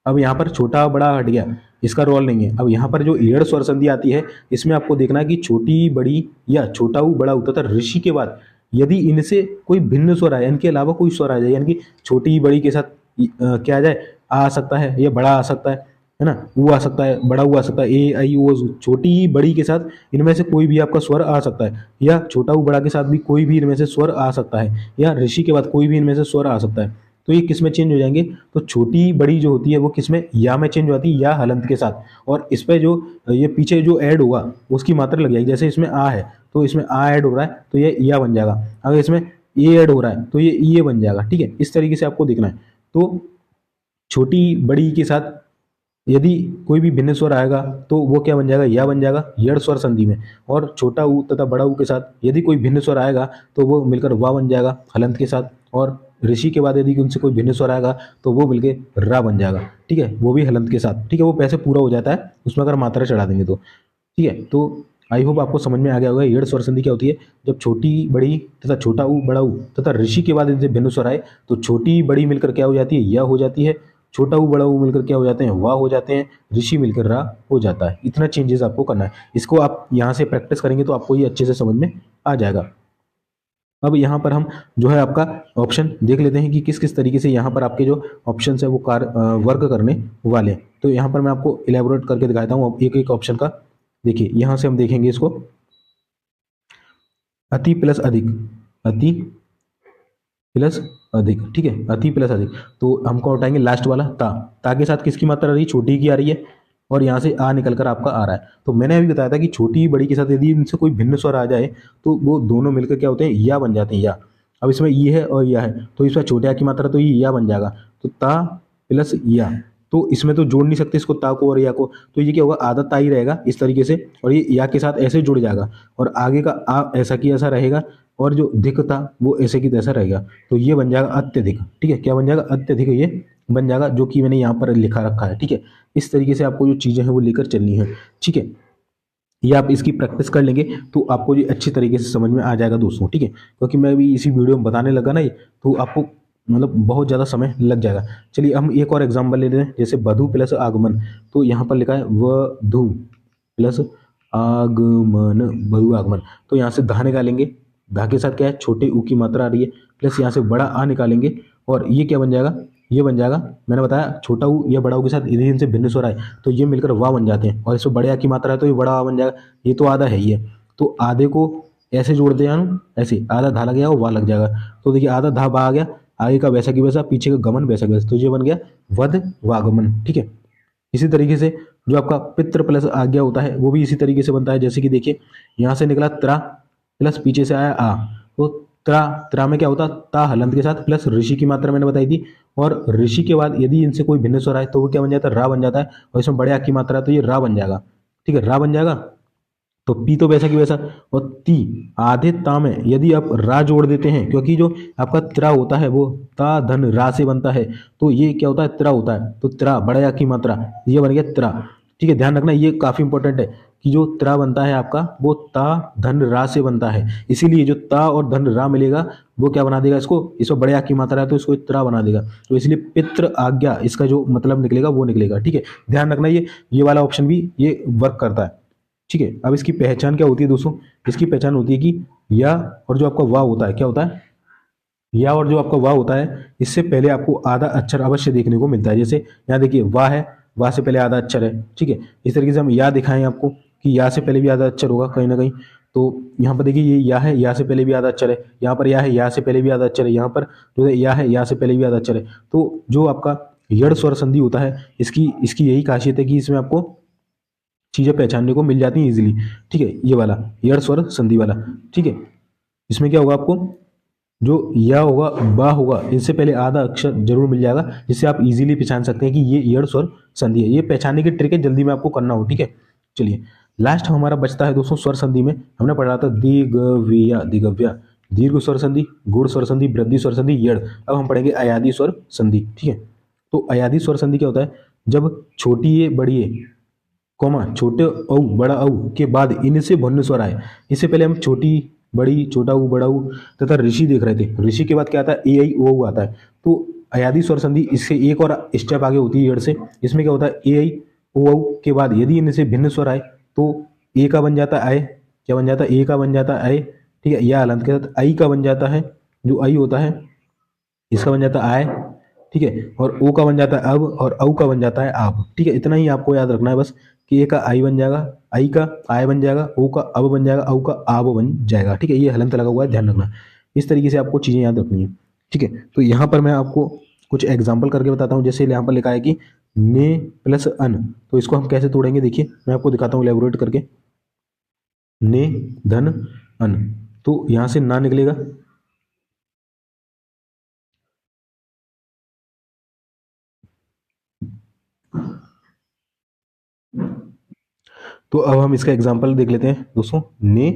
अब यहाँ पर छोटा बड़ा हट गया, इसका रोल नहीं है। अब यहाँ पर जो यड़ स्वर संधि आती है इसमें आपको देखना है कि छोटी बड़ी या छोटा ऊ बड़ा ऊ तथा ऋषि के बाद यदि इनसे कोई भिन्न स्वर आए, इनके अलावा कोई स्वर आ जाए, यानी कि छोटी बड़ी के साथ क्या आ जाए, आ सकता है या बड़ा आ सकता है, है ना, ऊ आ सकता है, बड़ा ऊ आ सकता है, ए आई ओ, छोटी ई बड़ी के साथ इनमें से कोई भी आपका स्वर आ सकता है, या छोटा ऊ बड़ा के साथ भी कोई भी इनमें से स्वर आ सकता है, या ऋषि के बाद कोई भी इनमें से स्वर आ सकता है। तो ये किस में चेंज हो जाएंगे, तो छोटी बड़ी जो होती है वो किस में, या में चेंज हो जाती है, या हलंत के साथ। और इस पे जो ये पीछे जो ऐड होगा उसकी मात्रा लग जाएगी। जैसे इसमें आ है तो इसमें आ ऐड हो रहा है तो ये या बन जाएगा, अगर इसमें ए ऐड हो रहा है तो ये बन जाएगा। ठीक है, इस तरीके से आपको देखना है। तो छोटी बड़ी के साथ यदि कोई भी भिन्न स्वर आएगा तो वो क्या बन जाएगा, या बन जाएगा यड़ स्वर संधि में। और छोटा ऊ तथा बड़ा ऊ के साथ यदि कोई भिन्न स्वर आएगा तो वो मिलकर वा बन जाएगा हलंत के साथ। और ऋषि के बाद यदि उनसे कोई भिन्न स्वर आएगा तो वो मिलकर रा बन जाएगा। ठीक है, वो भी हलंत के साथ। ठीक है, वो पैसे पूरा हो जाता है उसमें अगर मात्रा चढ़ा देंगे तो। ठीक है, तो आई होप आपको समझ में आ गया होगा यड़ स्वर संधि क्या होती है। जब छोटी बड़ी तथा छोटा ऊ बड़ा ऊ तथा ऋषि के बाद इनसे भिन्न स्वर आए तो छोटी बड़ी मिलकर क्या हो जाती है, या हो जाती है, छोटा ऊ बड़ा ऊ मिलकर क्या हो जाते हैं, वाह हो जाते हैं, ऋषि मिलकर रा हो जाता है। इतना चेंजेस आपको करना है। इसको आप यहाँ से प्रैक्टिस करेंगे तो आपको ये अच्छे से समझ में आ जाएगा। अब यहाँ पर हम जो है आपका ऑप्शन देख लेते हैं कि किस किस तरीके से यहाँ पर आपके जो ऑप्शन है वो वर्क करने वाले हैं। तो यहाँ पर मैं आपको इलेबोरेट करके दिखाता हूँ अब एक एक ऑप्शन का। देखिए यहाँ से हम देखेंगे इसको, अति प्लस अधिक, अति प्लस अधिक। ठीक है, अति प्लस अधिक, तो हमको उठाएंगे लास्ट वाला ता के साथ किसकी मात्रा आ रही है, छोटी की आ रही है, और यहाँ से आ निकल कर आपका आ रहा है। तो मैंने अभी बताया था कि छोटी बड़ी के साथ यदि इनसे कोई भिन्न स्वर आ जाए तो वो दोनों मिलकर क्या होते हैं, या बन जाते हैं, या। अब इसमें ये है और या है तो इसमें छोटे आ की मात्रा तो ये या बन जाएगा। तो ता प्लस या, तो इसमें तो जोड़ नहीं सकते इसको ता को और या को, तो ये क्या होगा, आधा ता ही रहेगा इस तरीके से, और ये या के साथ ऐसे जुड़ जाएगा, और आगे का आ ऐसा की ऐसा रहेगा, और जो धिक था वो ऐसे की तैसा रहेगा। तो ये बन जाएगा अत्यधिक। ठीक है, क्या बन जाएगा, अत्यधिक ये बन जाएगा, जो कि मैंने यहाँ पर लिखा रखा है। ठीक है, इस तरीके से आपको जो चीज़ें हैं वो लेकर चलनी है। ठीक है, ये आप इसकी प्रैक्टिस कर लेंगे तो आपको ये अच्छी तरीके से समझ में आ जाएगा दोस्तों। ठीक है, क्योंकि मैं भी इसी वीडियो में बताने लगा ना ये, तो आपको मतलब बहुत ज़्यादा समय लग जाएगा। चलिए हम एक और एग्जाम्पल ले लेते हैं, जैसे वधु प्लस आगमन। तो यहाँ पर लिखा है वधु प्लस आगमन, वधु आगमन। तो यहाँ से धा निकालेंगे, धा के साथ क्या है, छोटे ऊ की मात्रा आ रही है, प्लस यहाँ से बड़ा आ निकालेंगे, और ये क्या बन जाएगा, ये बन जाएगा, मैंने बताया छोटा ऊ या बड़ा ऊ के साथ यदि इनसे भिन्न स्वर आए तो ये मिलकर वाह बन जाते हैं, और इसमें बड़े आ की मात्रा है तो ये बड़ा आ बन जाएगा। ये तो आधा है ही है, तो आधे को ऐसे जोड़ दिया ना, ऐसे आधा धा लग गया वो वाह लग जाएगा। तो देखिए आधा धा बा आ गया, आगे का वैसा की वैसा, पीछे का गमन वैसा की वैसा, तो ये बन गया वध वागमन। ठीक है, इसी तरीके से जो आपका पितृ प्लस आज्ञा होता है वो भी इसी तरीके से बनता है। जैसे कि देखिए यहाँ से निकला त्रा प्लस पीछे से आया आ, तो त्रा, त्रा में क्या होता, ता हलंत के साथ प्लस ऋषि की मात्रा मैंने बताई थी, और ऋषि के बाद यदि इनसे कोई भिन्न स्वर आए तो वो क्या बन जाता है, रा बन जाता है, और इसमें बड़े आ की मात्रा है तो ये रा बन जाएगा। ठीक है, रा बन जाएगा। तो पी तो वैसा की वैसा, और ती आधे ता में यदि आप रा जोड़ देते हैं, क्योंकि जो आपका त्रा होता है वो ता धन रा से बनता है, तो ये क्या होता है, त्रा होता है, तो त्रा बड़ा या की मात्रा, ये बन गया त्रा। ठीक है, ध्यान रखना ये काफी इंपॉर्टेंट है कि जो त्रा बनता है आपका वो ता धन रा से बनता है, इसीलिए जो ता और धन रा मिलेगा वो क्या बना देगा इसको, इसमें बड़े आ की मात्रा है तो इसको त्रा बना देगा, तो इसलिए पितृ आज्ञा इसका जो मतलब निकलेगा वो निकलेगा। ठीक है, ध्यान रखना ये वाला ऑप्शन भी ये वर्क करता है। ठीक है, अब इसकी पहचान क्या होती है दोस्तों, इसकी पहचान होती है कि या और जो आपका वाह होता है, क्या होता है, या और जो आपका वाह होता है इससे पहले आपको आधा अक्षर अवश्य देखने को मिलता है। जैसे यहाँ देखिए वाह है, वाह से पहले आधा अक्षर है। ठीक है, इस तरीके से हम या दिखाएं आपको कि या से पहले भी आधा अक्षर होगा कहीं ना कहीं। तो यहाँ पर देखिए ये या है, या से पहले भी आधा अक्षर है, यहाँ पर या है, या से पहले भी आधा अक्षर है, यहाँ पर जो है या है, या से पहले भी आधा अक्षर है। तो जो आपका यड़ स्वर संधि होता है इसकी इसकी यही खासियत है कि इसमें आपको चीजें पहचानने को मिल जाती हैं इजीली। ठीक है, ये वाला यड़ स्वर संधि वाला। ठीक है, इसमें क्या होगा, आपको जो या होगा बा होगा इनसे पहले आधा अक्षर जरूर मिल जाएगा, जिससे आप इजीली पहचान सकते हैं कि ये यड़ स्वर संधि है। ये पहचानने की ट्रिक है, जल्दी में आपको करना हो। ठीक है, चलिए लास्ट हमारा बचता है दोस्तों स्वर संधि में, हमने पढ़ा था दिगव्या, दिगव्या दीर्घ स्वर संधि, गुण स्वर संधि, वृद्धि स्वर संधि, यड़। अब हम पढ़ेंगे अयादि स्वर संधि। ठीक है, तो अयादि स्वर संधि क्या होता है, जब छोटी ए बड़ी ए कॉमा छोटे औ बड़ा औ के बाद इनसे भिन्न स्वर आए। इससे पहले हम छोटी बड़ी, छोटा ऊ, बड़ा ऊ तथा ऋषि देख रहे थे। ऋषि के बाद क्या आता है, ए आई ओ आता है। तो अयादि स्वर संधि इससे एक और स्टेप आगे होती है यड़ से। इसमें क्या होता है, ए आई ओ के बाद यदि इनसे भिन्न स्वर आए तो ए का बन जाता है आय, क्या बन जाता है, ए का बन जाता है आय। ठीक है, या हलंत के साथ आई का बन जाता है, जो आई होता है इसका बन जाता है आय। ठीक है, और ओ का बन जाता है अब और औ का बन जाता है आप। ठीक है, इतना ही आपको याद रखना है बस कि ए का आई बन जाएगा, आई का आय बन जाएगा, ओ का अब बन जाएगा, औ का आब बन जाएगा। ठीक है, ये हलंत लगा हुआ है, ध्यान रखना। इस तरीके से आपको चीज़ें याद रखनी है। ठीक है, तो यहाँ पर मैं आपको कुछ एग्जाम्पल करके बताता हूँ। जैसे यहाँ पर लिखा है कि ने प्लस अन, तो इसको हम कैसे तोड़ेंगे, देखिए मैं आपको दिखाता हूँ एलेबोरेट करके। ने धन अन, तो यहाँ से ना निकलेगा, तो अब हम इसका एग्जाम्पल देख लेते हैं दोस्तों। ने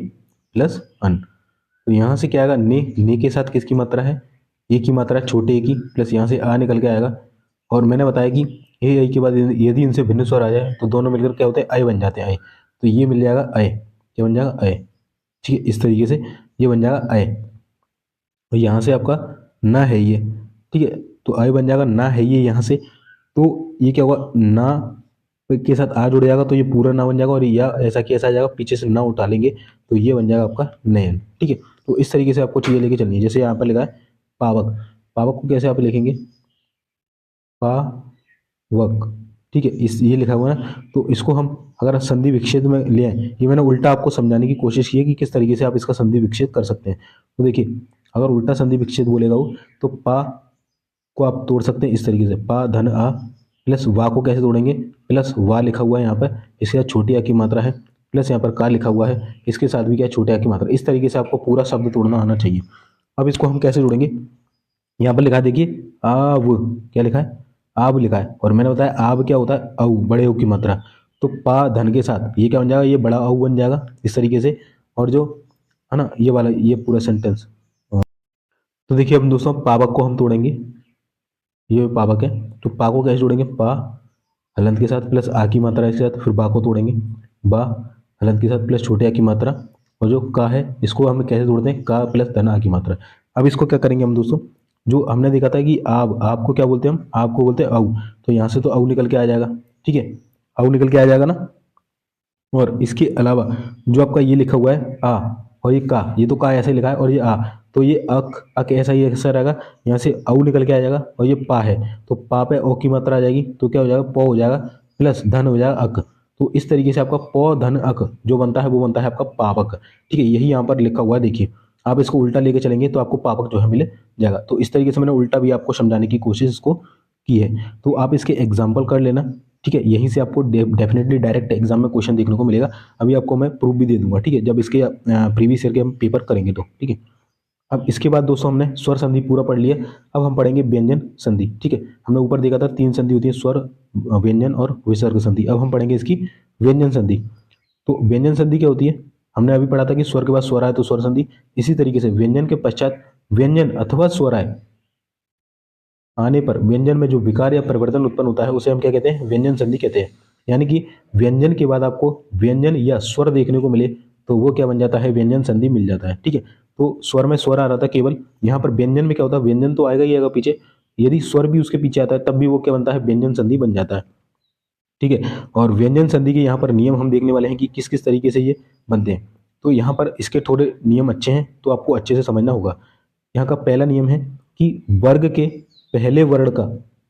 प्लस अन, तो यहाँ से क्या आएगा, ने के साथ किसकी मात्रा है, ए की मात्रा है, छोटे ए की, प्लस यहाँ से आ निकल के आएगा। और मैंने बताया कि ए आई के बाद यदि इनसे भिन्न स्वर आ जाए तो दोनों मिलकर क्या होते हैं, आय बन जाते हैं, आय। तो ये मिल जाएगा आय, क्या बन जाएगा, आय। ठीक है, इस तरीके से ये बन जाएगा आय। और यहाँ से आपका ना है ये, ठीक है, तो आय बन जाएगा ना है ये यहाँ से। तो ये क्या होगा, ना के साथ आ जुड़ जाएगा तो ये पूरा ना बन जाएगा, और या ऐसा कि ऐसा आ जाएगा, पीछे से ना उठा लेंगे तो ये बन जाएगा आपका नयन। ठीक है, तो इस तरीके से आपको चीज़ें लेके चलनी है। जैसे यहाँ पर लिखा है पावक, पावक को कैसे आप लिखेंगे, पावक। ठीक है, इस ये लिखा हुआ है ना, तो इसको हम अगर संधि विच्छेद में ले आए, ये मैंने उल्टा आपको समझाने की कोशिश की है कि किस तरीके से आप इसका संधि विच्छेद कर सकते हैं। तो देखिए, अगर उल्टा संधि विच्छेद बोलेगा वो, तो पा को आप तोड़ सकते हैं इस तरीके से, पा धन आ, प्लस वा को कैसे तोड़ेंगे, प्लस वा लिखा हुआ है यहाँ पर, इसके साथ छोटी आ की मात्रा है, प्लस यहाँ पर का लिखा हुआ है, इसके साथ भी क्या है, छोटे आ की मात्रा। इस तरीके से आपको पूरा शब्द तोड़ना आना चाहिए। अब इसको हम कैसे जोड़ेंगे, यहाँ पर लिखा है देखिए आव, क्या लिखा है, आब लिखा है, और मैंने बताया आब क्या होता है, औ, बड़े औ की मात्रा। तो पा धन के साथ ये क्या बन जाएगा, ये बड़ा औ बन जाएगा इस तरीके से। और जो है ना ये वाला, ये पूरा सेंटेंस। तो देखिए अब दोस्तों पावक को हम तोड़ेंगे, ये पावक है, तो पा को कैसे जोड़ेंगे, पा हलंत के साथ प्लस आ की मात्रा इसके साथ, फिर बा को तोड़ेंगे, बा हलंत के साथ प्लस छोटे आ की मात्रा, और जो का है इसको हम कैसे जोड़ते हैं, का प्लस धन आ की मात्रा। अब इसको क्या करेंगे हम दोस्तों, जो हमने देखा था कि आप को क्या बोलते हैं, हम आपको बोलते हैं औ, तो यहाँ से तो औ निकल के आ जाएगा। ठीक है, औ निकल के आ जाएगा ना। और इसके अलावा जो आपका ये लिखा हुआ है आ, और ये का, ये तो का ऐसे लिखा है, और ये आ, तो ये अक ऐसा ही ऐसा रहेगा, यहाँ से औ निकल के आ जाएगा, और ये पा है तो पा पे ओ की मात्रा आ जाएगी, तो क्या हो जाएगा, प हो जाएगा, प्लस धन हो जाएगा अक। तो इस तरीके से आपका प धन अक जो बनता है वो बनता है आपका पावक। ठीक है, यही यहाँ पर लिखा हुआ है, देखिए आप इसको उल्टा लेके चलेंगे तो आपको पावक जो है मिल जाएगा। तो इस तरीके से मैंने उल्टा भी आपको समझाने की कोशिश इसको की है, तो आप इसके एग्जाम्पल कर लेना। ठीक है, यहीं से आपको डेफिनेटली डायरेक्ट एग्जाम में क्वेश्चन देखने को मिलेगा। अभी आपको मैं प्रूफ भी दे दूंगा, ठीक है, जब इसके प्रीवियस ईयर के हम पेपर करेंगे तो। ठीक है, अब इसके बाद दोस्तों हमने स्वर संधि पूरा पढ़ लिया, अब हम पढ़ेंगे व्यंजन संधि। ठीक है, हमने ऊपर देखा था 3 संधि होती है, स्वर, व्यंजन और विसर्ग संधि। अब हम पढ़ेंगे इसकी व्यंजन संधि। तो व्यंजन संधि क्या होती है, हमने अभी पढ़ा था कि स्वर के बाद स्वर आए तो स्वर संधि, इसी तरीके से व्यंजन के पश्चात व्यंजन अथवा स्वर आए आने पर व्यंजन में जो विकार या परिवर्तन उत्पन्न होता है उसे हम क्या कहते हैं, व्यंजन संधि कहते हैं। यानी कि व्यंजन के बाद आपको व्यंजन या स्वर देखने को मिले तो वो क्या बन जाता है, व्यंजन संधि मिल जाता है। ठीक है, तो स्वर में स्वर आ रहा था केवल, यहाँ पर व्यंजन में क्या होता है, व्यंजन तो आएगा ही आएगा पीछे, यदि स्वर भी उसके पीछे आता है तब भी वो क्या बनता है, व्यंजन संधि बन जाता है। ठीक है, और व्यंजन संधि के यहाँ पर नियम हम देखने वाले हैं कि किस किस तरीके से ये बनते हैं। तो यहाँ पर इसके थोड़े नियम अच्छे हैं, तो आपको अच्छे से समझना होगा। यहाँ का पहला नियम है कि वर्ग के पहले वर्ण का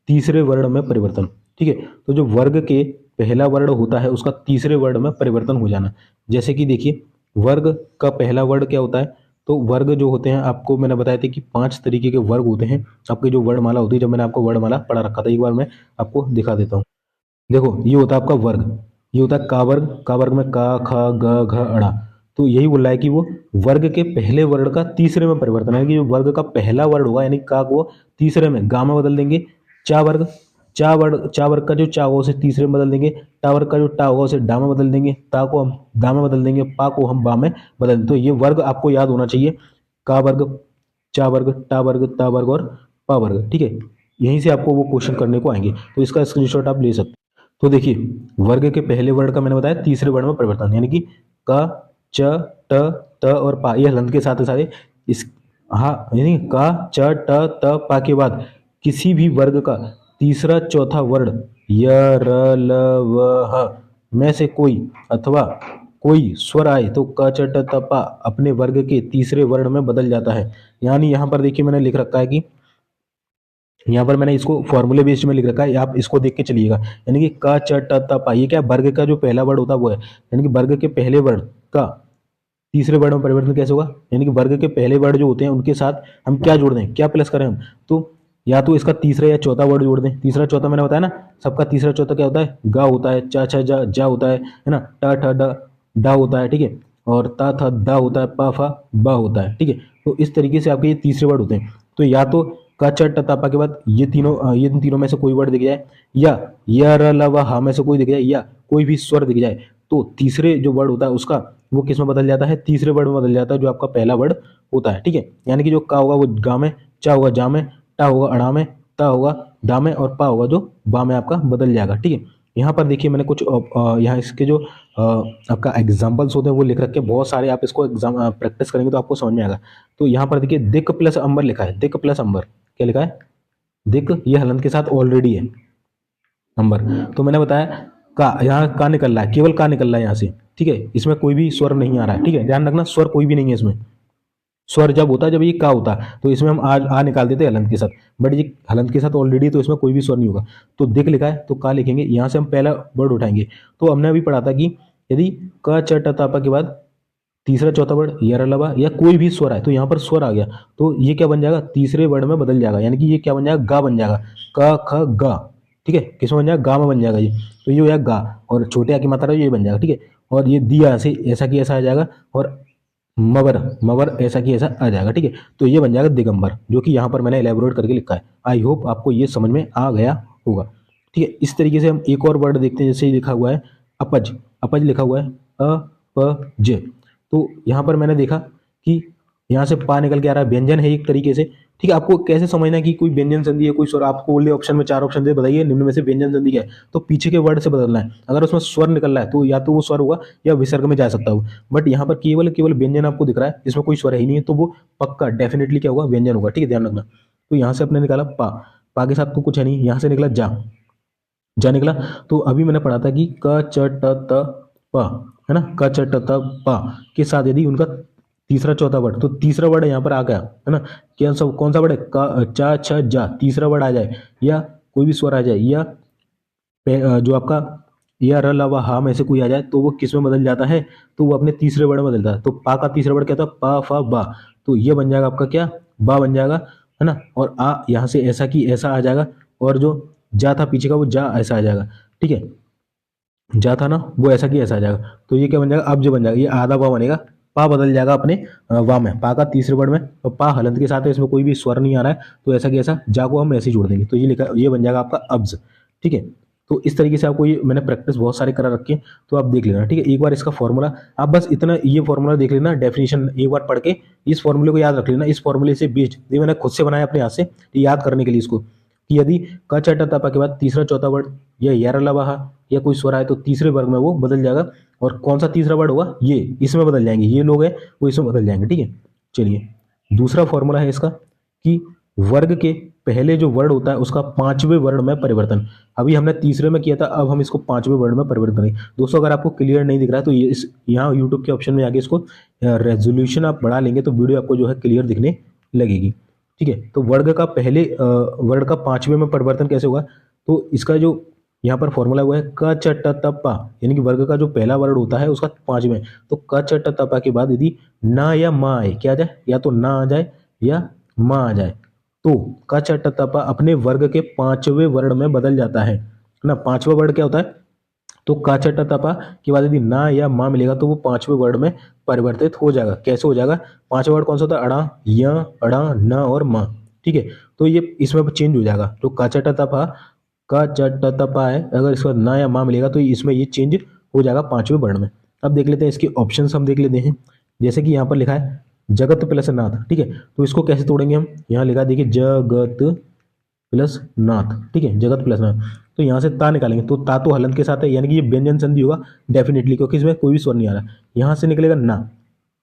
तीसरे वर्ण में परिवर्तन। ठीक है, तो जो वर्ग के पहला वर्ण होता है उसका तीसरे वर्ण में परिवर्तन हो जाना। जैसे कि देखिए, वर्ग का पहला वर्ण क्या होता है, तो वर्ग जो होते हैं आपको मैंने बताया था कि 5 तरीके के वर्ग होते हैं। आपकी जो वर्णमाला होती है, जब मैंने आपको वर्णमाला पढ़ा रखा था, एक बार मैं आपको दिखा देता हूँ। देखो, ये होता है आपका वर्ग, ये होता है का वर्ग, का वर्ग में का ख ग घ अड़ा। तो यही बोल रहा है कि वो वर्ग के पहले वर्ण का तीसरे में परिवर्तन है, कि जो वर्ग का पहला वर्ण होगा यानी का को तीसरे में गा में बदल देंगे। चा वर्ग, चा वर्ग का जो चा होगा उसे तीसरे में बदल देंगे। टा वर्ग का जो टा होगा उसे डा में बदल देंगे। ता को हम दा में बदल देंगे, पा को हम बा में बदल देंगे। तो ये वर्ग आपको याद होना चाहिए, का वर्ग, चा वर्ग, टा वर्ग, ता वर्ग और पा वर्ग। ठीक है, यहीं से आपको वो क्वेश्चन करने को आएंगे, तो इसका स्क्रीनशॉट आप ले सकते हैं। तो देखिए, वर्ग के पहले वर्ण का मैंने बताया तीसरे वर्ण में परिवर्तन, यानी कि क, च, ट, त और पा, ये हलंत के साथ सारे इस, हाँ, यानी का, च, ट, त, पा के बाद किसी भी वर्ग का तीसरा चौथा वर्ण य, र, ल, व, ह में से कोई अथवा कोई स्वर आए तो क, च, ट, त, पा अपने वर्ग के तीसरे वर्ण में बदल जाता है। यानी यहाँ पर देखिए मैंने लिख रखा है कि यहाँ पर मैंने इसको फॉर्मूले बेस्ड में लिख रखा है, आप इसको देख के चलिएगा। यानी कि क च ट त पा, ये क्या है, वर्ग का जो पहला वर्ड होता है वो है, यानी कि वर्ग के पहले वर्ड का तीसरे वर्ड में परिवर्तन कैसे होगा, यानी कि वर्ग के पहले वर्ड जो होते हैं उनके साथ हम क्या जोड़ दें, क्या प्लस करें हम, तो या तो इसका तीसरा या चौथा वर्ड जोड़ दें। तीसरा चौथा मैंने बताया ना, सबका तीसरा चौथा क्या होता है, गा होता है, चा छा जा जा होता है ना, टा ठा डा डा होता है, ठीक है, और ता था दा होता है, पा फा बा होता है, ठीक है। तो इस तरीके से आपके ये तीसरे वर्ड होते हैं। तो या तो का च ट ता पा के बाद ये तीनों में से कोई वर्ड दिख जाए, या र ल व हा में से कोई दिख जाए, या कोई भी स्वर दिख जाए, तो तीसरे जो वर्ड होता है उसका वो किस में बदल जाता है, तीसरे वर्ड में बदल जाता है, जो आपका पहला वर्ड होता है, ठीक है। यानी कि जो का होगा वो गा में, चा होगा जा में, टा होगा अड़ा में, ता होगा दा में, और पा होगा जो बा में आपका बदल जाएगा, ठीक है। यहाँ पर देखिए मैंने कुछ यहाँ इसके जो आपका एग्जाम्पल्स होते हैं वो लिख रखे हैं बहुत सारे, आप इसको एग्जाम प्रैक्टिस करेंगे तो आपको समझ में आएगा। तो यहाँ पर देखिए दिक प्लस अंबर लिखा है, दिक प्लस अंबर क्या लिखा है, दिक ये हलंत के साथ ऑलरेडी है, अंबर तो मैंने बताया का, यहाँ का निकल रहा है, केवल का निकल रहा है यहाँ से, ठीक है, इसमें कोई भी स्वर नहीं आ रहा है, ठीक है, ध्यान रखना स्वर कोई भी नहीं है इसमें। स्वर जब होता है जब ये का होता है तो इसमें हम आ निकाल देते हैं हलंत के साथ, बट ये हलंत के साथ ऑलरेडी, तो इसमें कोई भी स्वर नहीं होगा। तो दिक लिखा है तो का लिखेंगे, यहाँ से हम पहला वर्ड उठाएंगे। तो हमने अभी पढ़ा था कि यदि क च ट तापा के बाद तीसरा चौथा वर्ड यर लबा या कोई भी स्वर है, तो यहाँ पर स्वर आ गया तो ये क्या बन जाएगा, तीसरे वर्ड में बदल जाएगा, यानी कि ये क्या बन जाएगा, गा बन जाएगा, क ख गा, ठीक है, किसमें बन जाएगा, गा में बन जाएगा ये। तो ये हो जाएगा गा, और छोटे आ की मात्रा ये बन जाएगा, ठीक है। और ये दिया से ऐसा की ऐसा आ जाएगा, और मवर मवर ऐसा की ऐसा आ जाएगा, ठीक है। तो ये बन जाएगा दिगंबर, जो कि यहाँ पर मैंने एलेबोरेट करके लिखा है। आई होप आपको ये समझ में आ गया होगा, ठीक है। इस तरीके से हम एक और वर्ड देखते हैं, जैसे ही लिखा हुआ है अपज, अपज लिखा हुआ है अ प ज। तो यहाँ पर मैंने देखा कि यहाँ से पा निकल के आ रहा है, व्यंजन है एक तरीके से, ठीक है। आपको कैसे समझना है कि कोई व्यंजन संधि है कोई स्वर, आपको बोले ऑप्शन में 4 ऑप्शन दे, बताइए निम्न में से व्यंजन संधि क्या है, तो पीछे के वर्ड से बदलना है। अगर उसमें स्वर निकल रहा है तो या तो वो स्वर होगा या विसर्ग में जा सकता हो, बट यहाँ पर केवल केवल व्यंजन आपको दिख रहा है, इसमें कोई स्वर है ही नहीं है, तो वो पक्का डेफिनेटली क्या होगा, व्यंजन होगा, ठीक है, ध्यान रखना। तो यहाँ से अपने निकाला पा, पा के साथ तो कुछ है नहीं, यहाँ से निकला जा, जा निकला। तो अभी मैंने पढ़ा था कि क च ट त प, है ना, क च ट त प के साथ यदि उनका तीसरा चौथा वर्ड, तो तीसरा वर्ड यहाँ पर आ गया, है ना, क्या सब कौन सा वर्ड है, क चा छ जा, तीसरा वर्ड आ जाए, या कोई भी स्वर आ जाए, या जो आपका या र ला व हा में से कोई आ जाए, तो वो किस में बदल जाता है, तो वो अपने तीसरे वर्ड में बदलता है। तो पा का तीसरा वर्ड क्या था, पा फा बा, तो ये बन जाएगा आपका क्या, बा बन जाएगा, है ना, और आ यहाँ से ऐसा की ऐसा आ जाएगा, और जो जा था पीछे का वो जा ऐसा आ जाएगा, ठीक है, जा था ना वो ऐसा की ऐसा आ जाएगा। तो ये क्या बन जाएगा, अब जो बन जाएगा ये आधा पा बनेगा, पा बदल जाएगा अपने वा में, पा का तीसरे वर्ड में, तो पा हलंत के साथ है, इसमें कोई भी स्वर नहीं आ रहा है, तो ऐसा कि ऐसा जा को हम ऐसे ही जोड़ देंगे, तो ये लिखा, ये बन जाएगा आपका अब्ज, ठीक है। तो इस तरीके से आपको ये मैंने प्रैक्टिस बहुत सारे करा रखे हैं, तो आप देख लेना, ठीक है। एक बार इसका फॉर्मूला आप बस इतना ये फॉर्मूला देख लेना, डेफिनेशन एक बार पढ़ के इस फॉर्मूले को याद रख लेना। इस फॉर्मूले से बेस्ड ये मैंने खुद से बनाया अपने हाथ से, याद करने के लिए इसको, कि यदि क च ट त प के बाद तीसरा चौथा वर्ड या यार लवा या कोई स्वर आए तो तीसरे वर्ग में वो बदल जाएगा, और कौन सा तीसरा वर्ड होगा, ये इसमें बदल जाएंगे, ये लोग हैं वो इसमें बदल जाएंगे, ठीक है। चलिए दूसरा फॉर्मूला है इसका कि वर्ग के पहले जो वर्ड होता है उसका पांचवें वर्ड में परिवर्तन। अभी हमने तीसरे में किया था, अब हम इसको पांचवें वर्ड में परिवर्तन करेंगे। दोस्तों अगर आपको क्लियर नहीं दिख रहा है तो ये इस यहाँ यूट्यूब के ऑप्शन में आगे इसको रेजोल्यूशन आप बढ़ा लेंगे तो वीडियो आपको जो है क्लियर दिखने लगेगी, ठीक है। तो वर्ग का पहले वर्ड का पांचवें में परिवर्तन कैसे होगा, तो इसका जो यहाँ पर फॉर्मूला हुआ है क च ट त प, यानी कि वर्ग का जो पहला वर्ड होता है उसका पांचवें, तो क च ट त प के बाद यदि ना या मा आए, क्या आ जाए, या तो ना आ जाए या मा आ जाए, तो क च ट त प अपने वर्ग के पांचवें वर्ड में बदल जाता है ना। पांचवा वर्ड क्या होता है, तो क च ट त प के बाद यदि ना या मा मिलेगा तो वो पांचवें वर्ड में परिवर्तित हो जाएगा। कैसे हो जाएगा, पांचवा वर्ड कौन सा होता है, अड़ा, य, अड़ा, न और म, ठीक है। तो ये इसमें चेंज हो जाएगा, तो क च ट त प का च ट त प है, अगर इसका ना या मा मिलेगा तो इसमें ये चेंज हो जाएगा पांचवें वर्ड में। अब देख लेते हैं इसके ऑप्शन, हम देख लेते हैं। जैसे कि यहाँ पर लिखा है जगत प्लस नाथ, ठीक है, तो इसको कैसे तोड़ेंगे हम, यहाँ लिखा देखिए जगत प्लस नाथ, ठीक है, जगत प्लस नाथ। तो यहाँ से ता निकालेंगे, तो ता तो हलंत के साथ है, यानी कि ये व्यंजन संधि होगा डेफिनेटली, क्योंकि इसमें कोई भी स्वर नहीं आ रहा। यहाँ से निकलेगा ना,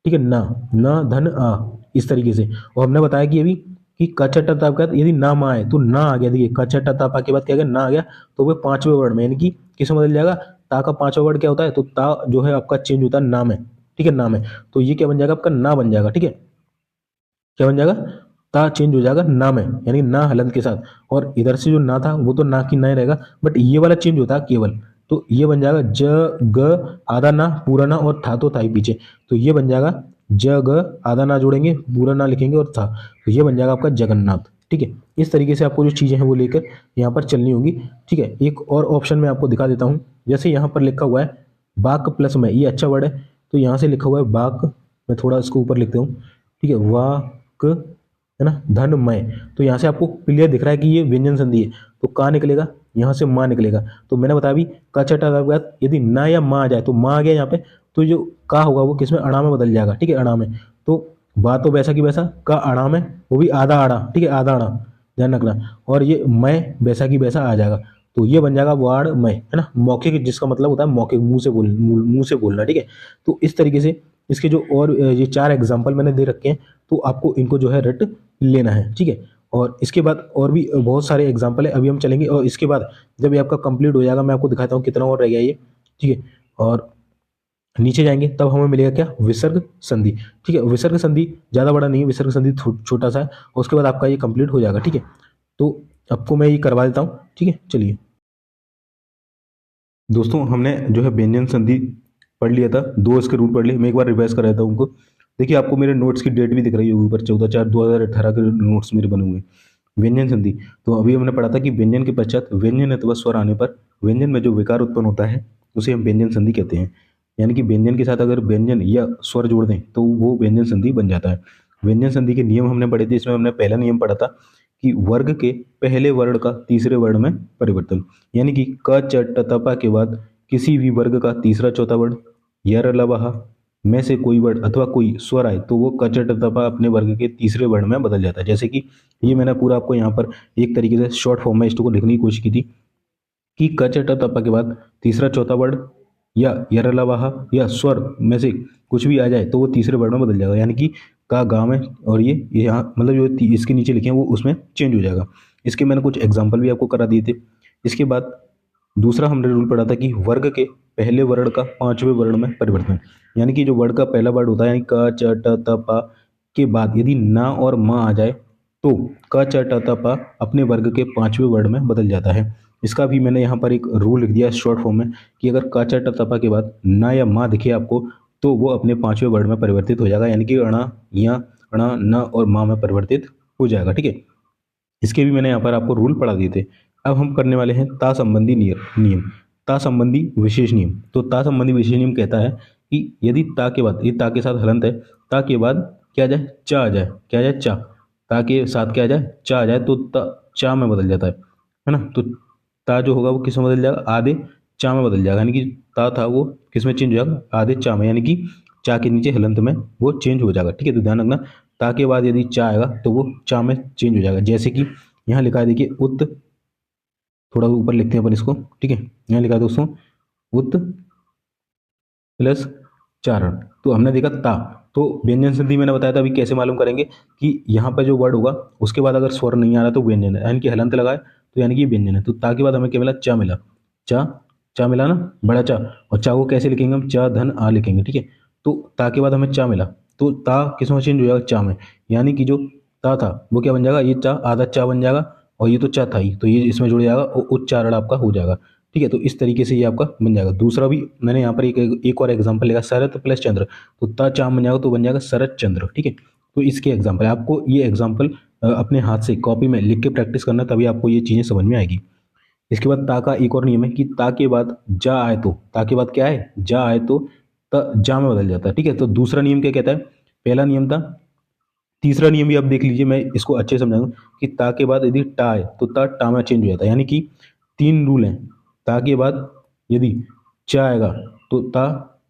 ठीक है, ना न धन आ, इस तरीके से। और हमने बताया कि अभी कि कचटा ताप का यदि ना मा है तो ना आ गया, देखिए कचटा तापा के बाद क्या गया, ना आ गया, तो वो पांचवें वर्ड में, यानी कि किस में बदल जाएगा, ता का पांचवा वर्ड क्या होता है, तो ता जो है आपका चेंज होता है नाम है, ठीक है, नाम है, तो ये क्या बन जाएगा आपका ना बन जाएगा, ठीक है, क्या बन जाएगा, ता चेंज हो जाएगा ना में, यानी ना हलंत के साथ। और इधर से जो ना था वो तो ना की ना ही रहेगा, बट ये वाला चेंज होता है केवल। तो ये बन जाएगा ज ग आधा ना पूरा ना, और था तो था ही पीछे, तो ये बन जाएगा ज ग आधा ना जोड़ेंगे, पूरा ना लिखेंगे और था, तो ये बन जाएगा आपका जगन्नाथ। ठीक है, इस तरीके से आपको जो चीज़ें हैं वो लेकर यहाँ पर चलनी होगी। ठीक है, एक और ऑप्शन मैं आपको दिखा देता हूँ। जैसे यहाँ पर लिखा हुआ है बाक प्लस में, ये अच्छा वर्ड है, तो यहाँ से लिखा हुआ है बाक, मैं थोड़ा इसको ऊपर लिखता हूँ। ठीक है, वाक है ना, धनमय, तो यहाँ से आपको क्लियर दिख रहा है कि ये व्यंजन संधि है, तो का निकलेगा, यहाँ से माँ निकलेगा। तो मैंने बताया भी का चटा के बाद यदि ना या माँ आ जाए, तो माँ आ गया यहाँ पे, तो जो का होगा वो किसमें, अणा में बदल जाएगा। ठीक है, अणा में, तो बा तो वैसा की वैसा, का अणा में, वो भी आधा अणा। ठीक है, आधा अणा, ध्यान रखना, और ये मैं वैसा की वैसा आ जाएगा, तो ये बन जाएगा वाड़ मैं, है ना, मौखिक, जिसका मतलब होता है मौखिक, मुंह से बोलना। ठीक है, तो इस तरीके से इसके जो और ये 4 एग्जाम्पल मैंने दे रखे हैं, तो आपको इनको जो है रट लेना है। ठीक है, और इसके बाद और भी बहुत सारे एग्जाम्पल है, अभी हम चलेंगे, और इसके बाद जब ये आपका कंप्लीट हो जाएगा मैं आपको दिखाता हूँ कितना और रह गया ये। ठीक है, और नीचे जाएंगे तब हमें मिलेगा क्या, विसर्ग संधि। ठीक है, विसर्ग संधि ज़्यादा बड़ा नहीं है, विसर्ग संधि छोटा सा है, और उसके बाद आपका ये कंप्लीट हो जाएगा। ठीक है, तो आपको मैं ये करवा देता हूँ। ठीक है, चलिए दोस्तों, हमने जो है व्यंजन संधि पढ़ लिया था, 2 इसके रूल पढ़ लिए, मैं एक बार रिवाइज कर रहा था उनको। देखिए आपको मेरे नोट्स की डेट भी दिख रही होगी ऊपर, 14/4/2018 के नोट्स मेरे बने हुए हैं। व्यंजन संधि, तो अभी हमने पढ़ा था कि व्यंजन के पश्चात व्यंजन अथवा स्वर आने पर व्यंजन में जो विकार उत्पन्न होता है उसे हम व्यंजन संधि कहते हैं। यानी कि व्यंजन के साथ अगर व्यंजन या स्वर जोड़ दें तो वो व्यंजन संधि बन जाता है। व्यंजन संधि के नियम हमने पढ़े थे, इसमें हमने पहला नियम पढ़ा था कि वर्ग के पहले वर्ण का तीसरे वर्ण में परिवर्तन, यानी कि क च ट त प के बाद किसी भी वर्ग का तीसरा चौथा वर्ण या रलवहा में से कोई वर्ण अथवा कोई स्वर आए तो वो क च ट त प अपने वर्ग के तीसरे वर्ण में बदल जाता है। जैसे कि ये मैंने पूरा आपको यहाँ पर एक तरीके से शॉर्ट फॉर्म में इसको लिखने की कोशिश की थी कि क च ट त प के बाद तीसरा चौथा वर्ण या यरलवाहा या स्वर में से कुछ भी आ जाए तो वो तीसरे वर्ण में बदल जाएगा, यानी कि का गाँव है, और ये यहाँ मतलब जो इसके नीचे लिखे हैं वो उसमें चेंज हो जाएगा। इसके मैंने कुछ एग्जाम्पल भी आपको करा दिए थे। इसके बाद दूसरा हमने रूल पढ़ा था कि वर्ग के पहले वर्ण का पांचवें वर्ण में परिवर्तन, यानी कि जो वर्ग का पहला वर्ण होता है, यानी क च ट त प के बाद यदि ना और म आ जाए तो क च ट त प अपने वर्ग के पांचवें वर्ण में बदल जाता है। इसका भी मैंने यहाँ पर एक रूल लिख दिया शॉर्ट फॉर्म में कि अगर क च ट त प के बाद ना या मा दिखे आपको तो वो अपने पांचवें वर्ण में परिवर्तित हो जाएगा, यानी कि अणा या अणा न और मा में परिवर्तित हो जाएगा। ठीक है, इसके भी मैंने यहाँ पर आपको रूल पढ़ा दिए थे। अब हम करने वाले हैं ता संबंधी नियम, ता संबंधी विशेष नियम। तो ता संबंधी विशेष नियम कहता है कि यदि ता के बाद, ये ता के साथ हलंत है, ता के बाद क्या आ जाए, चा आ जाए, क्या आ जाए, चा, ता के साथ क्या आ जाए, चा आ जाए, तो ता चा में बदल जाता है ना। तो ता जो होगा वो किस में बदल जाएगा, आधे चा में बदल जाएगा, यानी कि ता था वो किस में चेंज हो जाएगा, आधे चा में, यानी कि चा के नीचे हलंत में वो चेंज हो जाएगा। ठीक है, तो ध्यान रखना ता के बाद यदि चा आएगा तो वो चा में चेंज हो जाएगा। जैसे कि यहाँ लिखा है, देखिए उत, थोड़ा ऊपर लिखते हैं अपन इसको। ठीक है, यहाँ लिखा है दोस्तों उत प्लस चारण, तो हमने देखा ता, तो व्यंजन संधि मैंने बताया था, अभी कैसे मालूम करेंगे कि यहाँ पर जो वर्ड होगा उसके बाद अगर स्वर नहीं आ रहा तो व्यंजन है, यानी कि हलंत लगाए तो यानी कि व्यंजन है। तो ता के बाद हमें क्या मिला, चा मिला, चा, चा मिला ना, बड़ा चा, और चा को कैसे लिखेंगे हम, चा धन आ लिखेंगे। ठीक है, तो ता के बाद हमें चा मिला, तो ता किस में चेंज हो जाएगा, चा में, यानी कि जो ता था वो क्या बन जाएगा, ये चा आधा चा बन जाएगा, और ये तो चा था ही, तो ये इसमें जुड़ जाएगा और उच्चारण आपका हो जाएगा। ठीक है, तो इस तरीके से ये आपका बन जाएगा। दूसरा भी मैंने यहाँ पर एक और एग्जांपल लिखा, शरत प्लस चंद्र, तो ता चाम बन जाएगा, तो बन जाएगा शरत चंद्र। ठीक है, तो इसके एग्जाम्पल आपको ये एग्जाम्पल अपने हाथ से कॉपी में लिख के प्रैक्टिस करना, तभी आपको ये चीज़ें समझ में आएगी। इसके बाद ता का एक और नियम है कि ता के बाद जा आए तो, ता के बाद क्या है, जा आए तो जा में बदल जाता है। ठीक है, तो दूसरा नियम क्या कहता है, पहला नियम था, तीसरा नियम भी आप देख लीजिए, मैं इसको अच्छे से समझाऊंगा कि ता के बाद यदि टा है तो ता टा में चेंज हो जाता है, यानी कि 3 रूल हैं। ता के बाद यदि चा आएगा तो ता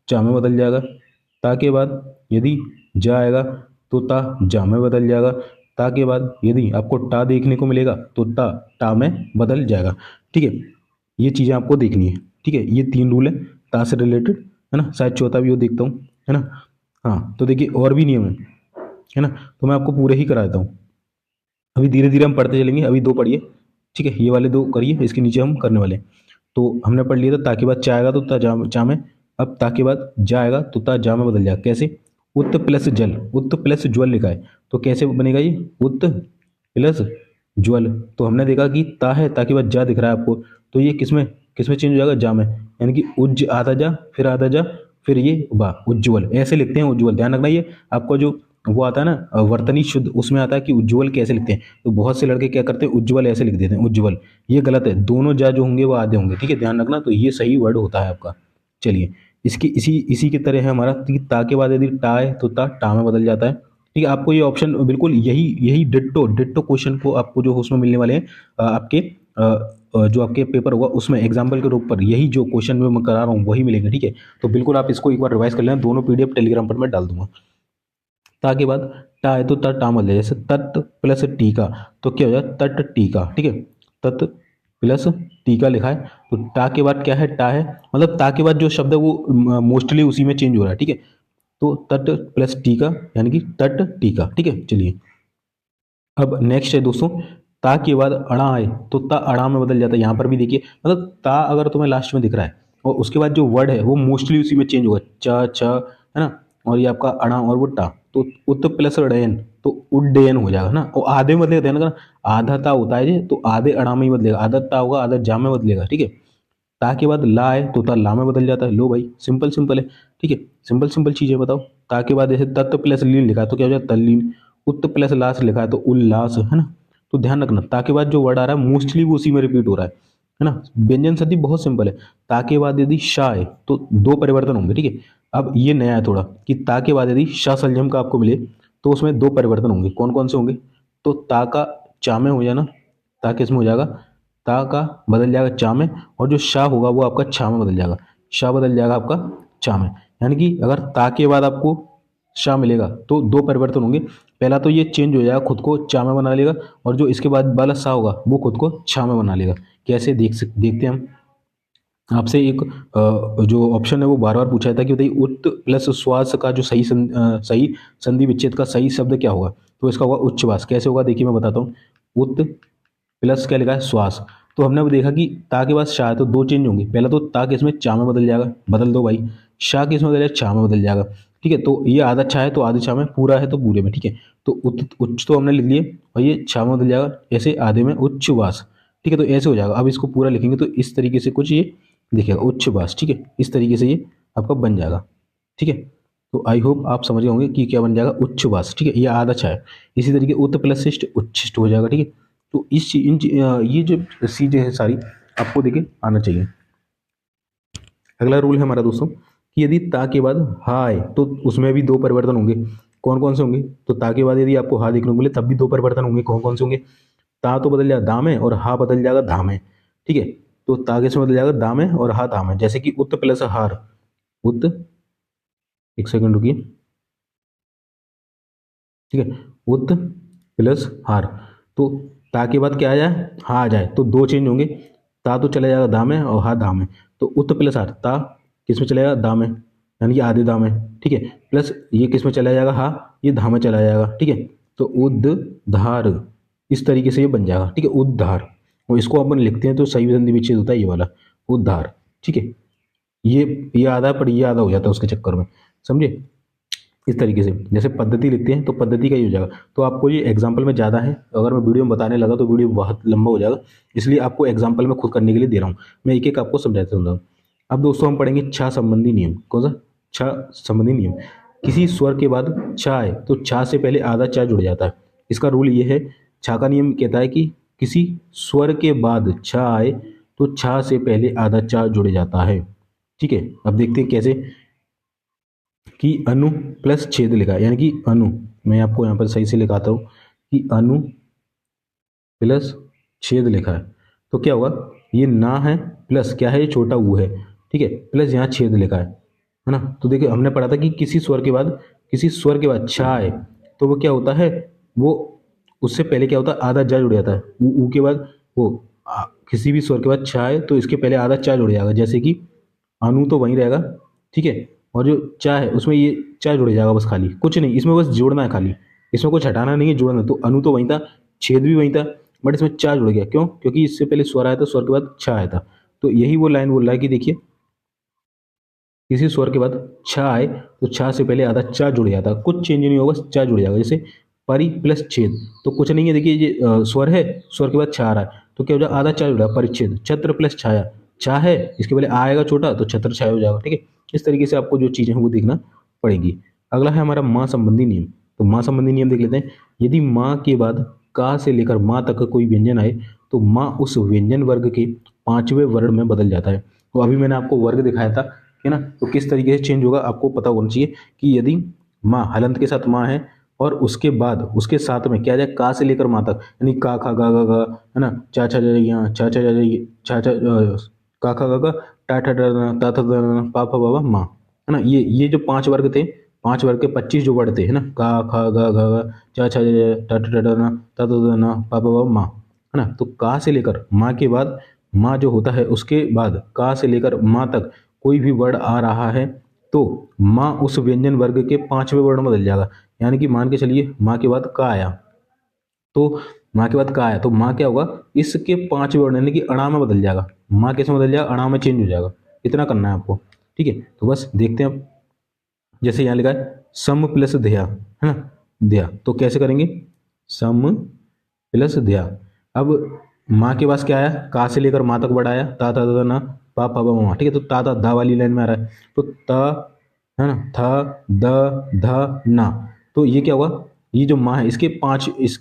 चा में बदल जाएगा, ता के बाद यदि जा आएगा तो ता जा में बदल जाएगा, ता के बाद यदि आपको टा देखने को मिलेगा तो ता टा में बदल जाएगा। ठीक है, ये चीज़ें आपको देखनी है। ठीक है, ये 3 रूल है ता से रिलेटेड, है ना, शायद चौथा भी वो देखता हूँ, है ना। हाँ, तो देखिए और भी नियम है ना, तो मैं आपको पूरे ही करा देता हूँ। अभी धीरे धीरे हम पढ़ते चलेंगे, अभी 2 पढ़िए। ठीक है, ये वाले 2 करिए, इसके नीचे हम करने वाले हैं। तो हमने पढ़ लिया था ता के बाद चा आएगा तो ता जा चा में, अब ता के बाद जा आएगा तो ता जा में बदल जाएगा, कैसे, उत्त प्लस जल, उत्त प्लस ज्वल लिखा है, तो कैसे बनेगा ये, उत्त प्लस ज्वल। तो हमने देखा कि ता है, ता के बाद जा दिख रहा है आपको, तो ये किसमें किसमें चेंज हो जाएगा, जा में, यानी कि उज्ज आधा जा, फिर आधा जा, फिर ये बा, उज्ज्वल ऐसे लिखते हैं, उज्ज्वल ध्यान रखना। ये आपको जो वो आता है ना वर्तनी शुद्ध, उसमें आता है कि उज्ज्वल कैसे लिखते हैं, तो बहुत से लड़के क्या करते हैं उज्ज्वल ऐसे लिख देते हैं, उज्ज्वल, ये गलत है, दोनों जा जो होंगे वो आधे होंगे, ठीक है, ध्यान रखना, तो ये सही वर्ड होता है आपका। चलिए, इसकी इसी इसी की तरह है हमारा कि ता के बाद यदि टा है तो ता टा में बदल जाता है, ठीक है। आपको ये ऑप्शन बिल्कुल यही यही डिट्टो डिट्टो क्वेश्चन को आपको जो उसमें मिलने वाले हैं आपके जो आपके पेपर होगा उसमें एग्जाम्पल के रूप पर यही जो क्वेश्चन में मैं करा रहा हूँ वही मिलेंगे, ठीक है। तो बिल्कुल आप इसको एक बार रिवाइज कर लेना, दोनों पीडीएफ टेलीग्राम पर मैं डाल दूंगा। ता के बाद टा है तो ता टा बदल जाए, जैसे तत् प्लस टीका, तो क्या हो जाए तट टीका, ठीक है, तत् प्लस टीका लिखा है, तो टा के बाद क्या है, टा है, मतलब ता के बाद जो शब्द है वो मोस्टली उसी में चेंज हो रहा है, ठीक है। तो तट प्लस टीका यानी कि तट टीका, ठीक है। चलिए, अब नेक्स्ट है दोस्तों, ता के बाद अड़ा आए तो ता अड़ा में बदल जाता है, यहाँ पर भी देखिए, मतलब ता अगर तुम्हें लास्ट में दिख रहा है और उसके बाद जो वर्ड है वो मोस्टली उसी में चेंज होगा, च छ है ना, और ये आपका अड़ा और वो टा, तो उत प्लस अड़यन, तो उड्डयन हो जाएगा ना, और आधे में बदलेगा, ध्यान रखना, आधा ता होता है ये, तो आधे अड़ा में ही बदलेगा, आधा ता होगा आधा जा में बदलेगा, ठीक है। ता के बाद ला है तो ता ला में बदल जाता है, लो भाई सिंपल सिंपल है, ठीक है, सिंपल सिंपल चीज़ है, बताओ। ता के बाद जैसे तत्व प्लस लीन लिखा है तो क्या हो जाएगा तल्लीन, उत्त प्लस लास लिखा है तो उल्लास, है ना। तो ध्यान रखना, ता के बाद जो वर्ड आ रहा है मोस्टली वो उसी में रिपीट हो रहा है ना। व्यंजन संधि बहुत सिंपल है, ता के बाद यदि शाह है तो दो परिवर्तन होंगे, ठीक है। अब ये नया है थोड़ा कि ता के बाद यदि शाह संयम का आपको मिले तो उसमें दो परिवर्तन होंगे, कौन कौन से होंगे, तो ता का चा में हो जाना, ता किस में हो जाएगा, ता का बदल जाएगा चा में, और जो शाह होगा वो आपका छा में बदल जाएगा, शाह बदल जाएगा आपका चा में, यानी कि अगर ता के बाद आपको शाह मिलेगा तो दो परिवर्तन होंगे, पहला तो ये चेंज हो जाएगा, खुद को चा में बना लेगा, और जो इसके बाद वाला सा होगा वो खुद को छा में बना लेगा। कैसे देखते हैं हम, आपसे एक जो ऑप्शन है वो बार बार पूछा था कि बताइए उत प्लस श्वास का जो सही संधि विच्छेद का सही शब्द क्या होगा, तो इसका होगा उच्छ्वास। कैसे होगा देखिए मैं बताता हूँ, उत प्लस क्या लिखा है श्वास, तो हमने वो देखा कि ता के बाद शाह है तो दो चेंज होंगे, पहला तो ता किस में चा में बदल जाएगा, बदल दो भाई, शाह किस में बदल जाएगा छा में बदल जाएगा, ठीक है। तो ये आधा छा है तो आधे छा में, पूरा है तो पूरे में, ठीक है। तो उच्च तो हमने लिख लिए, और ये छा में बदल जाएगा, ऐसे आधे में उच्छ्वास, ठीक है। तो ऐसे हो जाएगा, अब इसको पूरा लिखेंगे तो इस तरीके से कुछ ये दिखेगा उच्छ्वास, ठीक है, इस तरीके से ये आपका बन जाएगा, ठीक है। तो आई होप आप समझ गए होंगे कि क्या बन जाएगा उच्छ्वास, ठीक है, ये आधा छा है। इसी तरीके उत प्लस शिष्ट उच्छिष्ट हो जाएगा, ठीक है। तो ये जो चीज़ें हैं सारी आपको देखिए आना चाहिए। अगला रूल है हमारा दोस्तों कि यदि ता के बाद हा आए तो उसमें भी दो परिवर्तन होंगे, कौन कौन से होंगे, तो ता के बाद यदि आपको हा देखने को मिले तब भी दो परिवर्तन होंगे, कौन कौन से होंगे, ता तो बदल जाएगा दा में और हा बदल जाएगा धा में, ठीक है। तो ता किस में बदल जाएगा दा में और हा धा में, जैसे कि उत प्लस हार, उत, एक सेकंड रुकिए, ठीक है, उत प्लस हार, तो ता के बाद क्या आ जाए, हा आ जाए तो दो चेंज होंगे, ता तो चला जाएगा दा में और हा धा में, तो उत प्लस हार, ता किस में चलेगा दा में, यानी कि आधे दा में, ठीक है, प्लस ये किस में चला जाएगा हा, ये धा में चला जाएगा, ठीक है। तो उद्धार, इस तरीके से ये बन जाएगा, ठीक है, उद्धार, और इसको अपन लिखते हैं तो सही संधि विच्छेद होता है ये वाला उद्धार, ठीक है। ये आधा पर ये आधा हो जाता है उसके चक्कर में, समझे। इस तरीके से जैसे पद्धति लिखते हैं तो पद्धति का ही हो जाएगा। तो आपको ये एग्जाम्पल में ज़्यादा है, अगर मैं वीडियो में बताने लगा तो वीडियो बहुत लंबा हो जाएगा, इसलिए आपको एग्जाम्पल में खुद करने के लिए दे रहा हूँ, मैं एक एक आपको समझाता हूँ। अब दोस्तों हम पढ़ेंगे छा संबंधी नियम, कौन सा, छा संबंधी नियम। किसी स्वर के बाद छा आए तो छा से पहले आधा चा जुड़ जाता है, इसका रूल ये है, छा का नियम कहता है कि किसी स्वर के बाद छा आए तो छा से पहले आधा चा जुड़ जाता है, ठीक है। अब देखते हैं कैसे, कि अनु प्लस छेद लिखा है, यानी कि अनु, मैं आपको यहाँ पर सही से लिखाता हूँ कि अनु प्लस छेद लिखा है, तो क्या होगा, ये ना है प्लस क्या है, ये छोटा ऊ है, ठीक है, प्लस यहाँ छेद लिखा है ना। तो देखिए हमने पढ़ा था कि किसी स्वर के बाद छा है तो वो क्या होता है, वो उससे पहले क्या होता है आधा जा जुड़ जाता है, ऊ के बाद वो किसी भी स्वर के बाद छा है तो इसके पहले आधा चा जुड़ जाएगा, जैसे कि अनु तो वहीं रहेगा, ठीक है, और जो चा है उसमें ये चा जुड़ जाएगा, बस खाली कुछ नहीं, इसमें बस जोड़ना है खाली, इसमें कुछ हटाना नहीं है, जोड़ना। तो अनु तो वहीं था, छेद भी वहीं था, बट इसमें चा जुड़ गया, क्यों, क्योंकि इससे पहले स्वर आया था, स्वर के बाद छा आया था। तो यही वो लाइन बोल रहा है कि देखिए किसी स्वर के बाद छ आए तो छ से पहले आधा च जुड़ जाता है, कुछ चेंज नहीं होगा, च जुड़ जाएगा। जैसे परि प्लस छेद, तो कुछ नहीं है, देखिए ये स्वर है, स्वर के बाद छ आ रहा है तो क्या हो जाएगा, आधा च जुड़ा, परिच्छेद। छत्र प्लस छाया, छा है इसके पहले आ आएगा छोटा तो छत्र छाया हो जाएगा। ठीक है, इस तरीके से आपको जो चीज़ें हैं वो देखना पड़ेगी। अगला है हमारा माँ संबंधी नियम। तो माँ संबंधी नियम देख लेते हैं। यदि माँ के बाद का से लेकर माँ तक कोई व्यंजन आए तो माँ उस व्यंजन वर्ग के पांचवें वर्ण में बदल जाता है। तो अभी मैंने आपको वर्ग दिखाया था, है ना, तो किस तरीके से चेंज होगा आपको पता होना चाहिए कि यदि माँ हलंत के साथ माँ है और उसके बाद उसके साथ में क्या आ जाए, का से लेकर माँ तक, यानी का खा गा, है ना, चा छा जा चा छा जा चा छा का खा गा टा ठा डा ता था पा फा बाबा माँ, है ना। ये जो पांच वर्ग थे, पांच वर्ग के 25 जो वर्ड थे, है ना, का खा गा चा छा जा टा ठा डा ता था पा फा बाबा माँ, है ना। तो का से लेकर माँ के बाद माँ जो होता है उसके बाद का से लेकर माँ तक कोई भी वर्ड आ रहा है तो माँ उस व्यंजन वर्ग के पांचवें वर्ण में बदल जाएगा। यानी कि मान के चलिए माँ के बाद का आया, तो माँ के बाद का आया तो माँ क्या होगा, इसके पांचवें वर्ण यानी कि अणा में बदल जाएगा। माँ कैसे बदल जाएगा, अणा में चेंज हो जाएगा। इतना करना है आपको। ठीक है, तो बस देखते हैं अब। जैसे यहाँ लिखा है सम प्लस ध्या, है ना, ध्या, तो कैसे करेंगे, सम प्लस ध्या। अब माँ के पास क्या आया, का से लेकर माँ तक बढ़ाया, ता ता ता ना पा पा पा मा, ठीक है, तो ता ता धा वाली लाइन में आ रहा है, तो त, है ना, थ द ध ना, तो ये क्या हुआ, ये जो माँ है इसके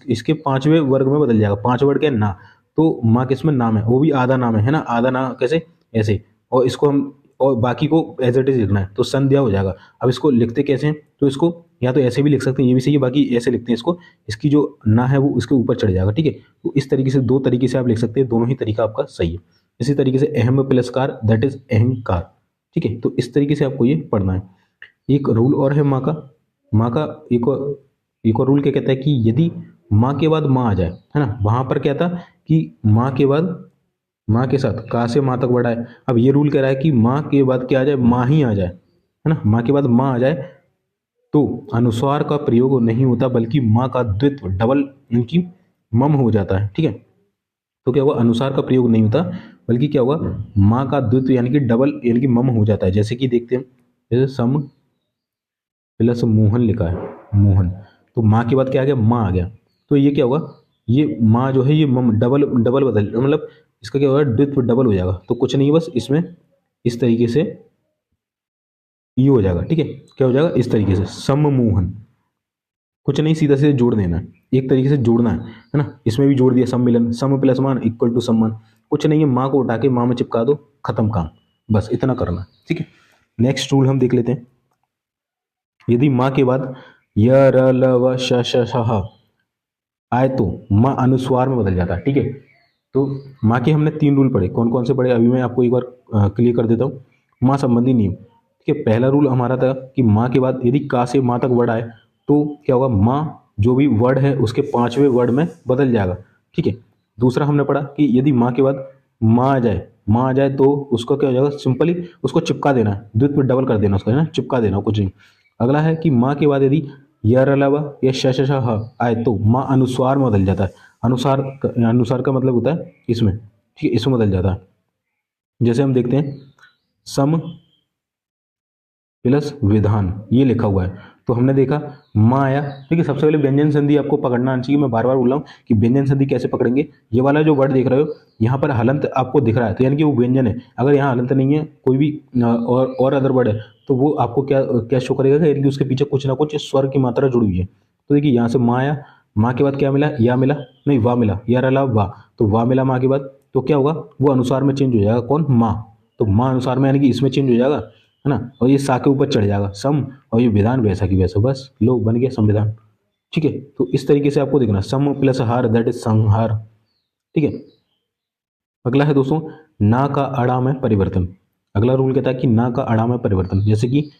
इसके पांचवें वर्ग में बदल जाएगा। पांच वर्ग क्या है, ना, तो माँ किसमें नाम है, वो भी आधा नाम है ना, आधा नाम कैसे, ऐसे, और इसको हम और बाकी को एज इट इज लिखना है तो संध्या हो जाएगा। अब इसको लिखते कैसे हैं, तो इसको या तो ऐसे भी लिख सकते हैं, ये भी सही है, बाकी ऐसे लिखते हैं इसको, इसकी जो ना है वो उसके ऊपर चढ़ जाएगा। ठीक है, तो इस तरीके से दो तरीके से आप लिख सकते हैं, दोनों ही तरीका आपका सही है। इसी तरीके से अहम प्लस कार दैट इज अहंकार। ठीक है, तो इस तरीके से आपको ये पढ़ना है। एक रूल और है माँ का एक और रूल क्या कहता है कि यदि माँ के बाद माँ आ जाए, है ना, वहां पर क्या था कि माँ के बाद माँ के साथ का से माँ तक बढ़ा है। अब ये रूल कह रहा है कि माँ के बाद क्या आ जाए, माँ ही आ जाए, है ना, माँ के बाद माँ आ जाए तो अनुस्वार का प्रयोग नहीं होता बल्कि माँ का द्वित्व डबल इनकी मम हो जाता है। ठीक है, तो क्या हुआ, अनुसार का प्रयोग नहीं होता बल्कि क्या हुआ, माँ का द्वित्व यानी कि डबल यानी कि मम हो जाता है। जैसे कि देखते हैं, जैसे सम प्लस मोहन लिखा है, मोहन, तो माँ के बाद क्या आ गया, माँ आ गया, तो ये क्या होगा, ये माँ जो है ये मम डबल डबल बदल, मतलब इसका क्या होगा, द्वित्व डबल हो जाएगा। तो कुछ नहीं, बस इसमें इस तरीके से ये हो जाएगा। ठीक है, क्या हो जाएगा, इस तरीके से सम्मोहन, कुछ नहीं, सीधा सीधे जोड़ देना है, एक तरीके से जोड़ना है ना। इसमें भी जोड़ दिया, सम्मिलन, सम प्लस मान इक्वल टू सम्मान, कुछ नहीं है, माँ को उठा के माँ में चिपका दो, खत्म काम, बस इतना करना है। ठीक है, नेक्स्ट रूल हम देख लेते हैं। यदि माँ के बाद य र ल व श श श ह आए तो माँ अनुस्वार में बदल जाता है। ठीक है, तो माँ के हमने 3 रूल पढ़े, कौन कौन से पढ़े अभी मैं आपको एक बार क्लियर कर देता हूँ। माँ संबंधी नियम। ठीक है, पहला रूल हमारा था कि माँ के बाद यदि का से माँ तक वर्ड आए तो क्या होगा, माँ जो भी वर्ड है उसके पांचवें वर्ड में बदल जाएगा। ठीक है, दूसरा हमने पढ़ा कि यदि माँ के बाद माँ आ जाए तो उसको क्या हो जाएगा, सिंपली उसको चिपका देना है, द्वित्व डबल कर देना उसको, है ना, चिपका देना, कुछ नहीं। अगला है कि माँ के बाद यदि यर अलावा या श ह आए तो माँ अनुस्वार में बदल जाता है। अनुसार का मतलब होता है इसमें, ठीक है, इसमें बदल जाता है। जैसे हम देखते हैं सम प्लस विधान ये लिखा हुआ है, तो हमने देखा माँ आया। ठीक है, सबसे पहले व्यंजन संधि आपको पकड़ना आना चाहिए। मैं बार बार बोल रहा हूँ कि व्यंजन संधि कैसे पकड़ेंगे। ये वाला जो वर्ड देख रहे हो यहाँ पर हलंत आपको दिख रहा है तो यानी कि वो व्यंजन है। अगर यहाँ हलंत नहीं है, कोई भी और अदर वर्ड है, तो वो आपको क्या क्या शो करेगा, यानी कि उसके पीछे कुछ ना कुछ स्वर की मात्रा जुड़ी हुई है। तो देखिए यहाँ से माँ आया, माँ के बाद क्या मिला, या मिला, नहीं वाह मिला, यार अलावा वाह, तो वाह मिला माँ के बाद, तो क्या होगा, वो अनुसार में चेंज हो जाएगा, कौन, माँ, तो माँ अनुसार में यानी कि इसमें चेंज हो जाएगा, है ना, और ये सा के ऊपर चढ़ जाएगा सम, और ये विधान वैसा की वैसा, बस लो बन गया संविधान। ठीक है, तो इस तरीके से आपको देखना, सम प्लस हार दैट इज संहार। ठीक है, अगला है दोस्तों ना का अड़ा में परिवर्तन। अगला रूल कहता है कि ना का अड़ा में परिवर्तन, जैसे कि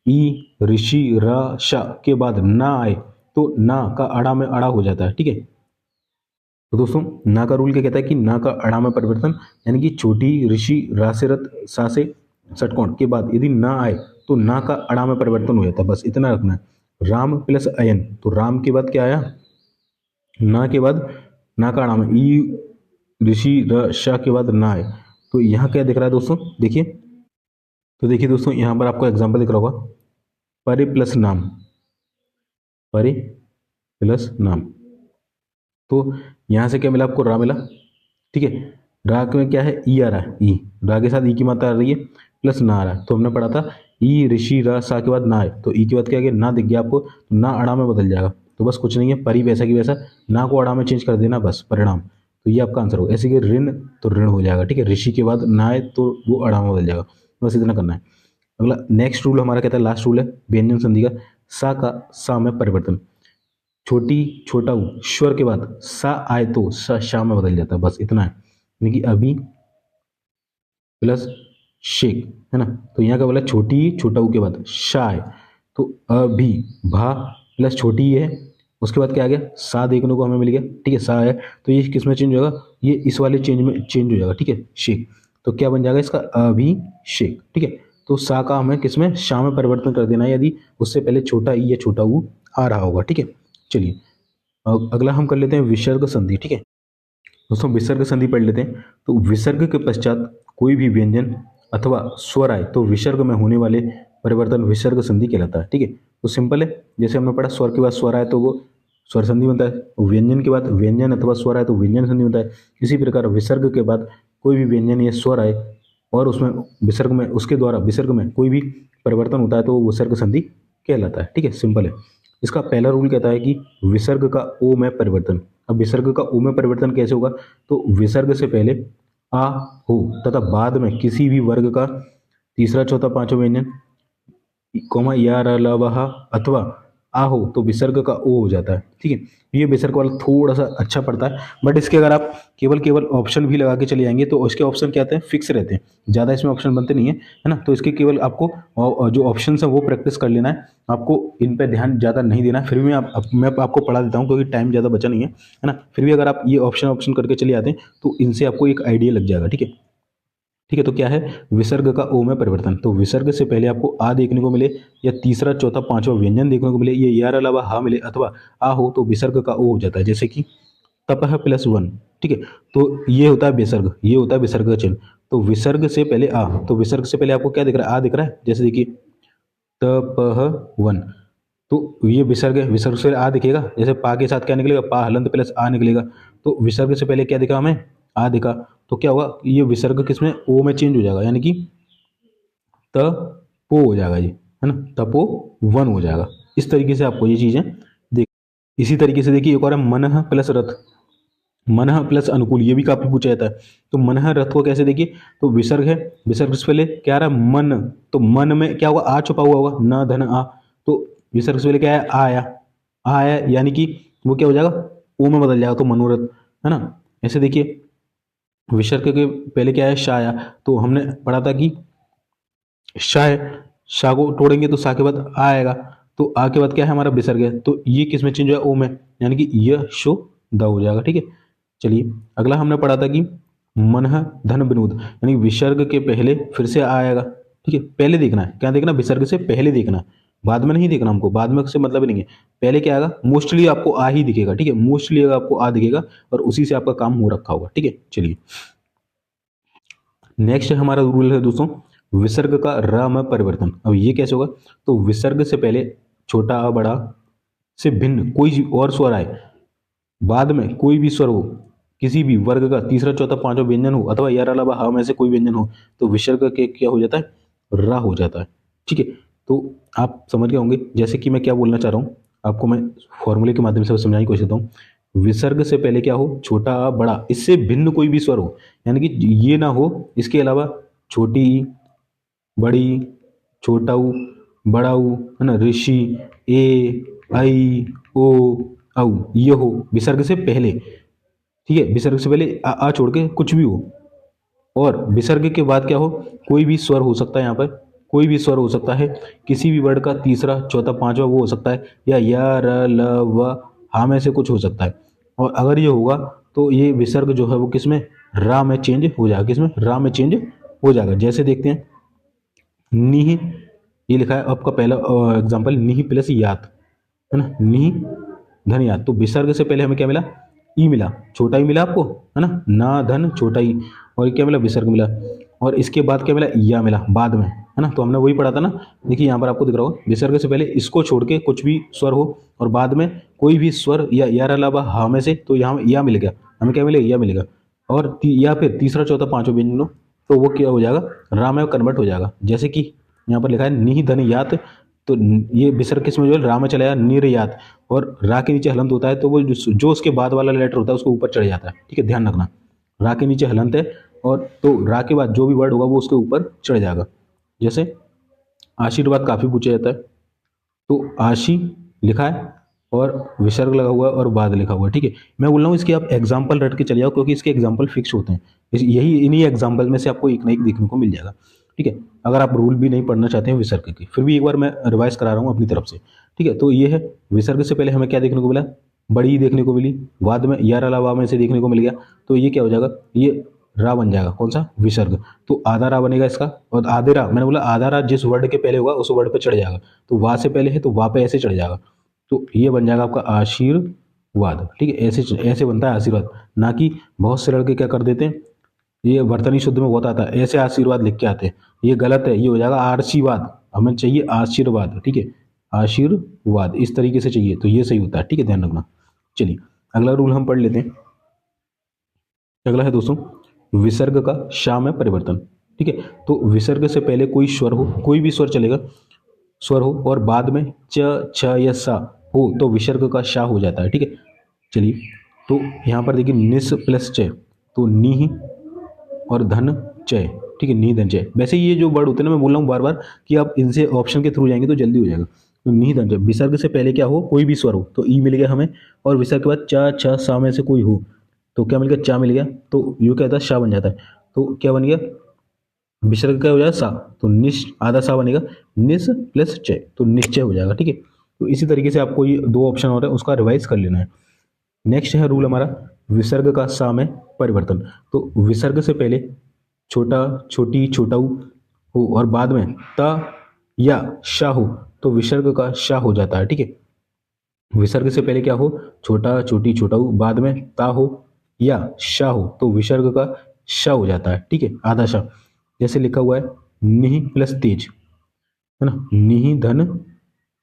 ई ऋषि र श के बाद ना आए तो ना का अड़ा में अड़ा हो जाता है। ठीक है, तो दोस्तों ना का रूल क्या कहता है कि ना का अड़ा में परिवर्तन, यानी कि छोटी ऋषि रा से रत सा से षटकोण के बाद यदि ना आए तो ना का अड़ा में परिवर्तन हो जाता है, बस इतना रखना है। राम प्लस अयन, तो राम के बाद क्या आया, ना के बाद ना का अड़ा में ई ऋषि र श के बाद ना आए, तो यहाँ क्या दिख रहा है दोस्तों, देखिए तो देखिए दोस्तों, यहाँ पर आपको एग्जाम्पल दिख रहा होगा, परे प्लस नाम, परे प्लस नाम। तो यहाँ से क्या मिला आपको, रा मिला। ठीक है, रा में क्या है, ई आ रहा है, ई, रा के साथ ई की मात्रा आ रही है, प्लस ना आ रहा है। तो हमने पढ़ा था ई ऋषि रा सा के बाद ना है, तो ई के बाद क्या आ गया, ना दिख गया आपको, तो ना अड़ा में बदल जाएगा। तो बस कुछ नहीं है, परी वैसा की वैसा, ना को अड़ा में चेंज कर देना, बस परिणाम। तो ये आपका आंसर होगा। ऐसे कि ऋण तो ऋण हो जाएगा। ठीक है, ऋषि के बाद ना है तो वो अड़ा में बदल जाएगा। बस इतना करना है। अगला नेक्स्ट रूल हमारा कहता है, लास्ट रूल है व्यंजन संधि का, सा का सा में परिवर्तन। छोटी छोटा ऊ स्वर के बाद सा आए तो सा शा में बदल जाता है, बस इतना है। यानी कि अभी प्लस शेख, है ना। तो यहाँ का बोला छोटी छोटा ऊ के बाद शा है, तो अभी भा प्लस छोटी है, उसके बाद क्या आ गया, सा देखने को हमें मिल गया। ठीक है, सा है, तो ये किस में चेंज होगा, ये इस वाले चेंज में चेंज हो जाएगा। ठीक है, शेख, तो क्या बन जाएगा इसका, अभिषेक। ठीक है, तो सा का हमें किस में, शा में परिवर्तन कर देना है, यदि उससे पहले छोटा ई या छोटा ऊ आ रहा होगा। ठीक है, चलिए अगला हम कर लेते हैं विसर्ग संधि। ठीक है दोस्तों, विसर्ग संधि पढ़ लेते हैं। तो विसर्ग के पश्चात कोई भी व्यंजन अथवा स्वर आए तो विसर्ग में होने वाले परिवर्तन विसर्ग संधि कहलाता है। ठीक है, तो सिंपल है, जैसे हमने पढ़ा स्वर के बाद स्वर आए तो वो स्वर संधि बनता है, व्यंजन के बाद व्यंजन अथवा स्वर आए तो व्यंजन संधि बनता है। इसी प्रकार विसर्ग के बाद कोई भी व्यंजन या स्वर आए और उसमें विसर्ग में, उसके द्वारा विसर्ग में कोई भी परिवर्तन होता है तो वो विसर्ग संधि कहलाता है। ठीक है, सिंपल है। इसका पहला रूल कहता है कि विसर्ग का ओ में परिवर्तन। अब विसर्ग का ओ में परिवर्तन कैसे होगा, तो विसर्ग से पहले आ हो तथा बाद में किसी भी वर्ग का तीसरा चौथा पांचवा व्यंजन कोमा या र ल व ह अथवा आ हो तो विसर्ग का ओ हो जाता है। ठीक है, ये विसर्ग वाला थोड़ा सा अच्छा पड़ता है, बट इसके अगर आप केवल केवल ऑप्शन भी लगा के चले जाएंगे तो उसके ऑप्शन क्या आते हैं, फिक्स रहते हैं, ज़्यादा इसमें ऑप्शन बनते नहीं है ना। तो इसके केवल आपको जो ऑप्शन है वो प्रैक्टिस कर लेना है, आपको इन पर ध्यान ज़्यादा नहीं देना है। फिर भी मैं आपको पढ़ा देता हूँ क्योंकि टाइम ज़्यादा बचा नहीं है ना। फिर भी अगर आप ये ऑप्शन ऑप्शन करके चले आते हैं तो इनसे आपको एक आइडिया लग जाएगा। ठीक है, ठीक है, तो क्या है, विसर्ग का ओ में परिवर्तन। तो विसर्ग से पहले आपको आ देखने को मिले या तीसरा चौथा पांचवा व्यंजन देखने को मिले, ये यार अलावा हा मिले अथवा आ हो तो विसर्ग का ओ हो जाता है। जैसे कि तपह प्लस वन। ठीक है, तो ये होता है विसर्ग, ये होता है विसर्ग का चिन्ह। तो विसर्ग से पहले आ, तो विसर्ग से पहले आपको क्या दिख रहा है, आ दिख रहा है। जैसे देखिए तपह वन, तो ये विसर्ग है, विसर्ग से आ दिखेगा। जैसे पा के साथ क्या निकलेगा, पा हलंत प्लस आ निकलेगा। तो विसर्ग से पहले क्या दिखा हमें, आ दिखा, तो क्या होगा, ये विसर्ग किसमें, ओ में चेंज हो जाएगा, यानी कि तपो हो जाएगा ये, है ना, तपो वन हो जाएगा। इस तरीके से आपको ये चीजें देख। इसी तरीके से देखिए एक और है मनः प्लस रथ, मनः प्लस अनुकूल, ये भी काफी पूछा जाता है। तो मनः रथ को कैसे देखिए, तो विसर्ग है, विसर्ग से पहले क्या आ रहा है, मन, तो मन में क्या होगा, आ छुपा हुआ होगा, न धन आ, तो विसर्ग से पहले क्या है, आ आया, आ आया, यानी कि वो क्या हो जाएगा, ओ में बदल जाएगा, तो मनोरथ, है ना। ऐसे देखिए विसर्ग के पहले क्या है, शा आया, तो हमने पढ़ा था कि शा है, शा को तोड़ेंगे तो सा के बाद आ आएगा, तो आ के बाद क्या है हमारा विसर्ग है, तो ये किस में चेंज हुआ, ओ में, यानी कि यह शो द हो जाएगा। ठीक है, चलिए अगला हमने पढ़ा था कि मन धन विनोद, यानी विसर्ग के पहले फिर से आएगा। ठीक है, पहले देखना है, क्या देखना, विसर्ग से पहले देखना है, बाद में नहीं देखना हमको, बाद में से मतलब ही नहीं है। पहले क्या आएगा, मोस्टली आपको आ ही दिखेगा। ठीक है, मोस्टली आपको आ दिखेगा और उसी से आपका काम हो रखा होगा। ठीक है, चलिए नेक्स्ट हमारा रूल है दोस्तों, विसर्ग का र में परिवर्तन। अब ये कैसे होगा, तो विसर्ग से पहले छोटा आ बड़ा से भिन्न कोई और स्वर आए, बाद में कोई भी स्वर हो, किसी भी वर्ग का तीसरा चौथा पांचवा व्यंजन हो अथवा यार अलावा हा में से कोई व्यंजन हो, तो विसर्ग के क्या हो जाता है, रा हो जाता है। ठीक है, तो आप समझ गए होंगे जैसे कि मैं क्या बोलना चाह रहा हूँ, आपको मैं फॉर्मूले के माध्यम से समझाने की कोशिश करता हूँ। विसर्ग से पहले क्या हो, छोटा आ बड़ा, इससे भिन्न कोई भी स्वर हो, यानी कि ये ना हो, इसके अलावा छोटी ई, बड़ी, छोटा ऊ, बड़ा ऊ, है ना, ऋषि, ए, आई, ओ, औ, ये हो विसर्ग से पहले। ठीक है, विसर्ग से पहले आ छोड़ के कुछ भी हो, और विसर्ग के बाद क्या हो, कोई भी स्वर हो सकता है, यहाँ पर कोई भी स्वर हो सकता है, किसी भी वर्ड का तीसरा चौथा पांचवा वो हो सकता है, या र ल व हा में से कुछ हो सकता है। और अगर ये होगा तो ये विसर्ग जो है वो किसमें, रा में चेंज हो जाएगा, किसमें, रा में चेंज हो जाएगा। जैसे देखते हैं निह, ये लिखा है आपका पहला एग्जाम्पल, निह प्लस यात, है ना, निह धन यात, तो विसर्ग से पहले हमें क्या मिला, ई मिला, छोटा ई मिला आपको, है ना धन छोटा ई, और क्या मिला, विसर्ग मिला, और इसके बाद क्या मिला, या मिला बाद में। है ना। तो हमने वही पढ़ा था ना, देखिए यहाँ पर आपको दिख रहा होगा, विसर्ग से पहले इसको छोड़ के कुछ भी स्वर हो और बाद में कोई भी स्वर या यार अलावा हा में से, तो यहाँ या मिलेगा, हमें क्या मिलेगा, या मिलेगा। और या फिर तीसरा चौथा पांचों व्यंजनों, तो वो क्या हो जाएगा, रा में कन्वर्ट हो जाएगा। जैसे कि यहाँ पर लिखा है नि धन यात, तो ये विसर्ग किस में जो है रा में चला जाएगा, निर्यात, और रा के नीचे हलंत होता है, तो वो जो उसके बाद वाला लेटर होता है उसको ऊपर चढ़ जाता है, ठीक है, ध्यान रखना। रा के नीचे हलंत है और तो रा के बाद जो भी वर्ड होगा वो उसके ऊपर चढ़ जाएगा। जैसे आशीर्वाद काफी पूछा जाता है, तो आशी लिखा है और विसर्ग लगा हुआ है और बाद लिखा हुआ है, ठीक है। मैं बोल रहा हूँ इसके आप एग्जाम्पल रट के चले जाओ, क्योंकि इसके एग्जाम्पल फिक्स होते हैं। यही इन्हीं एग्जाम्पल में से आपको एक ना एक देखने को मिल जाएगा, ठीक है। अगर आप रूल भी नहीं पढ़ना चाहते हैं विसर्ग की, फिर भी एक बार मैं रिवाइज करा रहा हूँ अपनी तरफ से, ठीक है। तो ये है, विसर्ग से पहले हमें क्या देखने को मिला, बड़ी देखने को मिली, बाद में यार अलावा में से देखने को मिल गया, तो ये क्या हो जाएगा, ये रा बन जाएगा, कौन सा, विसर्ग। तो आधा रा बनेगा इसका, और आधे रा, मैंने बोला आधा रा जिस वर्ड के पहले होगा उस वर्ड पे चढ़ जाएगा, तो वा से पहले है तो वा पे ऐसे चढ़ जाएगा, तो ये बन जाएगा आपका आशीर्वाद, ठीक है। ऐसे ऐसे बनता है आशीर्वाद, ना कि बहुत से लड़के क्या कर देते हैं, ये वर्तनी शुद्ध में बहुत आता है, ऐसे आशीर्वाद लिख के आते हैं, ये गलत है, ये हो जाएगा आशीर्वाद, हमें चाहिए आशीर्वाद, ठीक है, आशीर्वाद इस तरीके से चाहिए, तो ये सही होता है, ठीक है, ध्यान रखना। चलिए अगला रूल हम पढ़ लेते हैं। अगला है दोस्तों, विसर्ग का शा में परिवर्तन, ठीक है। तो विसर्ग से पहले कोई स्वर हो, कोई भी स्वर चलेगा, स्वर हो और बाद में च छ या सा हो, तो विसर्ग का शा हो जाता है, ठीक है। चलिए तो यहाँ पर देखिए निस प्लस च, तो नी और धन चय, ठीक है, नी धन चय। वैसे ये जो वर्ड होते हैं ना, मैं बोल रहा हूँ बार बार कि आप इनसे ऑप्शन के थ्रू जाएंगे तो जल्दी हो जाएगा। तो नी धन चय, विसर्ग से पहले क्या हो, कोई भी स्वर हो, तो ई मिल गया हमें, और विसर्ग के बाद च छ सा में से कोई हो, तो क्या मिल गया, चा मिल गया, तो यू क्या होता है, शाह बन जाता है। तो क्या बन गया, विसर्ग क्या हो जाएगा, सा, तो निश आधा सा बनेगा, निस प्लस चय, तो निश्चय हो जाएगा, ठीक है। तो इसी तरीके से आपको ये दो ऑप्शन हो रहे हैं, उसका रिवाइज कर लेना है। नेक्स्ट है रूल हमारा, विसर्ग का सा में परिवर्तन। तो विसर्ग से पहले छोटा छोटी छोटाऊ हो और बाद में ता या शा हो, तो विसर्ग का शा हो जाता है, ठीक है। विसर्ग से पहले क्या हो, छोटा छोटी छोटाऊ, बाद में ता हो या शा हो, तो विसर्ग का शा हो जाता है, ठीक है, आधा शा। जैसे लिखा हुआ है निहि प्लस तेज, है ना, निहि धन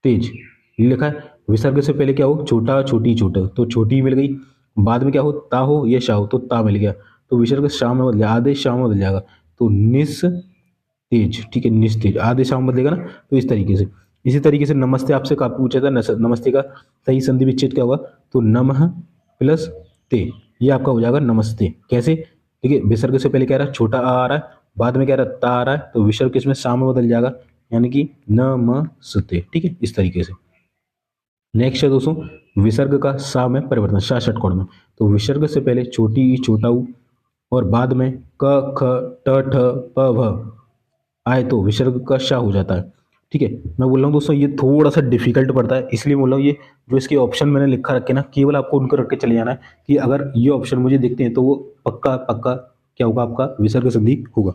तेज, ये लिखा है। विसर्ग से पहले क्या हो, छोटा छोटी छोटा, तो छोटी मिल गई, बाद में क्या हो, ता हो या शा हो, तो ता मिल गया, तो विसर्ग शाम में बदल जाएगा, आधे शाम में बदल जाएगा, तो निस तेज, ठीक है, निस तेज, आधे शाम में बदलेगा ना, तो इस तरीके से। इसी तरीके से नमस्ते आपसे काफी पूछा था, नमस्ते का सही संधि विच्छेद क्या होगा, तो नमः प्लस ते, ये आपका हो जाएगा नमस्ते। कैसे, ठीक है, विसर्ग से पहले क्या रहा, छोटा आ रहा है, बाद में क्या रहा, ता आ रहा है, तो विसर्ग किसमें, सा में बदल जाएगा, यानी कि नमस्ते, ठीक है, इस तरीके से। नेक्स्ट है दोस्तों, विसर्ग का सा में परिवर्तन, शा षटकोण में। तो विसर्ग से पहले छोटी ई छोटा ऊ और बाद में क ख ट ठ प भ आए, तो विसर्ग का शा हो जाता है, ठीक है। मैं बोल रहा हूँ दोस्तों ये थोड़ा सा डिफिकल्ट पड़ता है, इसलिए बोल रहा हूँ, ये जो इसके ऑप्शन मैंने लिखा रखे ना, केवल आपको उनको रख के चले जाना है कि अगर ये ऑप्शन मुझे दिखते हैं तो वो पक्का पक्का क्या होगा, आपका विसर्ग संधि होगा,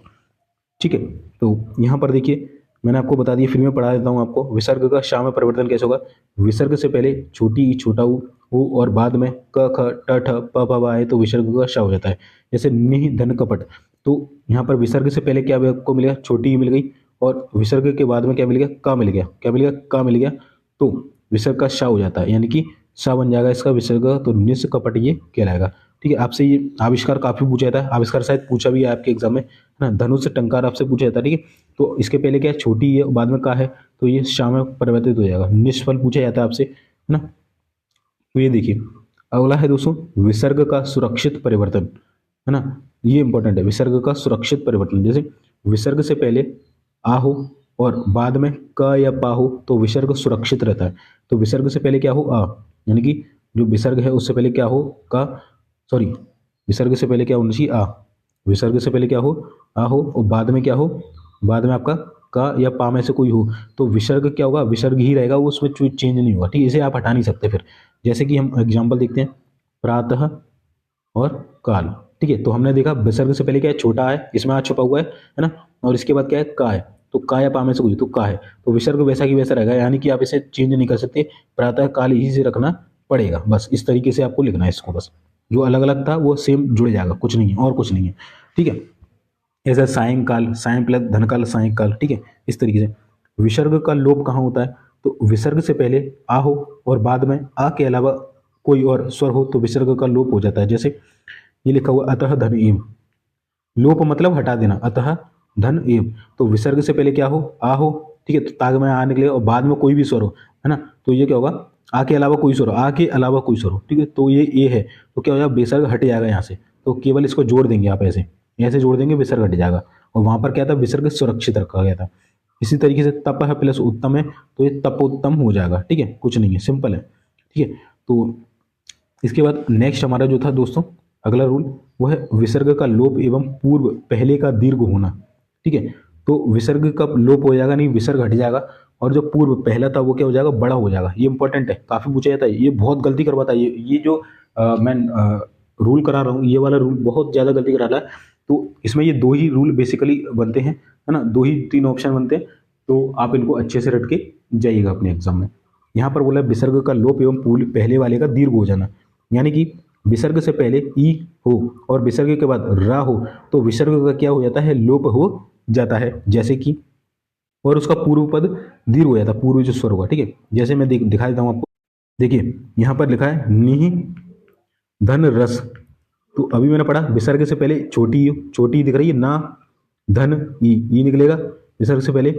ठीक है। तो यहाँ पर देखिए मैंने आपको बता दिया, फिर मैं पढ़ा देता हूँ आपको, विसर्ग का शा में परिवर्तन कैसे होगा। विसर्ग से पहले छोटी ई छोटा ऊ हो और बाद में क ख ट ठ प भ आए, तो विसर्ग का शा हो जाता है। जैसे निहि धन कपट, तो यहाँ पर विसर्ग से पहले क्या आपको मिल गया, छोटी ई मिल गई, और विसर्ग के बाद में क्या मिल गया, का मिल गया, क्या मिल गया, का मिल गया, तो विसर्ग का शा हो जाता है, यानी कि सा बन जाएगा इसका विसर्ग, तो निस कपट ये कहलाएगा, ठीक है। आपसे ये आविष्कार काफी पूछा जाता है, आविष्कार शायद पूछा भी है आपके एग्जाम में, है ना। धनुष टंकार आपसे पूछा जाता है, ठीक है। तो इसके पहले क्या है, छोटी है, बाद में का है, तो ये शा में परिवर्तित हो जाएगा। निष्फल पूछा जाता है आपसे, है ना। तो ये देखिए अगला है दोस्तों, विसर्ग का सुरक्षित परिवर्तन, है ना, ये इंपॉर्टेंट है, विसर्ग का सुरक्षित परिवर्तन। जैसे विसर्ग से पहले आ हो और बाद में क या पा हो, तो विसर्ग सुरक्षित रहता है। तो विसर्ग से पहले क्या हो, आ, यानी कि जो विसर्ग है उससे पहले क्या हो, का, सॉरी, विसर्ग से पहले क्या होना चाहिए, आ, विसर्ग से पहले क्या हो, आ हो, और बाद में क्या हो, बाद में आपका का या पा में से कोई हो, तो विसर्ग क्या होगा, विसर्ग ही रहेगा, वो उसमें चेंज नहीं होगा, ठीक है, इसे आप हटा नहीं सकते फिर। जैसे कि हम एग्जाम्पल देखते हैं, प्रातः और काल, ठीक है। तो हमने देखा विसर्ग से पहले क्या है, छोटा है, इसमें आ छुपा हुआ है ना, और इसके बाद क्या है, का है, तो का या पा में से कोई, तो का है, तो विसर्ग वैसा की वैसा रहेगा, यानी कि आप इसे चेंज नहीं कर सकते, प्रातः काल ही से रखना पड़ेगा, बस इस तरीके से आपको लिखना है इसको, बस जो अलग अलग था वो सेम जुड़ जाएगा, कुछ नहीं है और कुछ नहीं है, ठीक है। ऐसा सायंकाल, सायं प्लस धनकाल सायंकाल, ठीक है, इस तरीके से। विसर्ग का लोप कहाँ होता है? तो विसर्ग से पहले आ हो और बाद में आ के अलावा कोई और स्वर हो तो विसर्ग का लोप हो जाता है। जैसे ये लिखा हुआ अतः धन एम, लोप मतलब हटा देना, अतः धन एम, तो विसर्ग से पहले क्या हो? आ हो, ठीक है, तो ताग में आ निकलेगा और बाद में कोई भी स्वर हो, है ना, तो ये क्या होगा? आ के अलावा कोई स्वर हो, आ के अलावा कोई स्वर हो, ठीक है, तो ये है, तो क्या हो जाएगा? विसर्ग हट जाएगा यहाँ से, तो केवल इसको जोड़ देंगे आप, ऐसे ऐसे जोड़ देंगे, विसर्ग हट जाएगा। और वहां पर क्या था? विसर्ग सुरक्षित रखा गया था। इसी तरीके से तप है प्लस उत्तम है, तो ये तपोत्तम हो जाएगा, ठीक है, कुछ नहीं है, सिंपल है, ठीक है। तो इसके बाद नेक्स्ट हमारा जो था दोस्तों अगला रूल, वो है विसर्ग का लोप एवं पूर्व पहले का दीर्घ होना, ठीक है। तो विसर्ग का लोप हो जाएगा, नहीं विसर्ग हट जाएगा, और जो पूर्व पहला था वो क्या हो जाएगा? बड़ा हो जाएगा। ये इंपॉर्टेंट है, काफी पूछा जाता है, ये बहुत गलती करवाता है, ये जो मैं रूल करा रहा हूँ, ये वाला रूल बहुत ज्यादा गलती करा रहा है। तो इसमें ये दो ही रूल बेसिकली बनते हैं, है ना, दो ही तीन ऑप्शन बनते हैं, तो आप इनको अच्छे से रट के जाइएगा अपने एग्जाम में। यहाँ पर बोला विसर्ग का लोप एवं पूर्व पहले वाले का दीर्घ हो जाना, यानी कि विसर्ग से पहले ई हो और विसर्ग के बाद रा हो, तो विसर्ग का क्या हो जाता है? लोप हो जाता है। जैसे कि, और उसका पूर्व पद दीर्घ हो जाता है, पूर्व जो स्वर होगा, ठीक है। जैसे मैं दिखा देता हूं आपको, देखिए यहाँ पर लिखा है निहि धन रस, तो अभी मैंने पढ़ा विसर्ग से पहले छोटी दिख रही है ना, धन ई निकलेगा विसर्ग से पहले,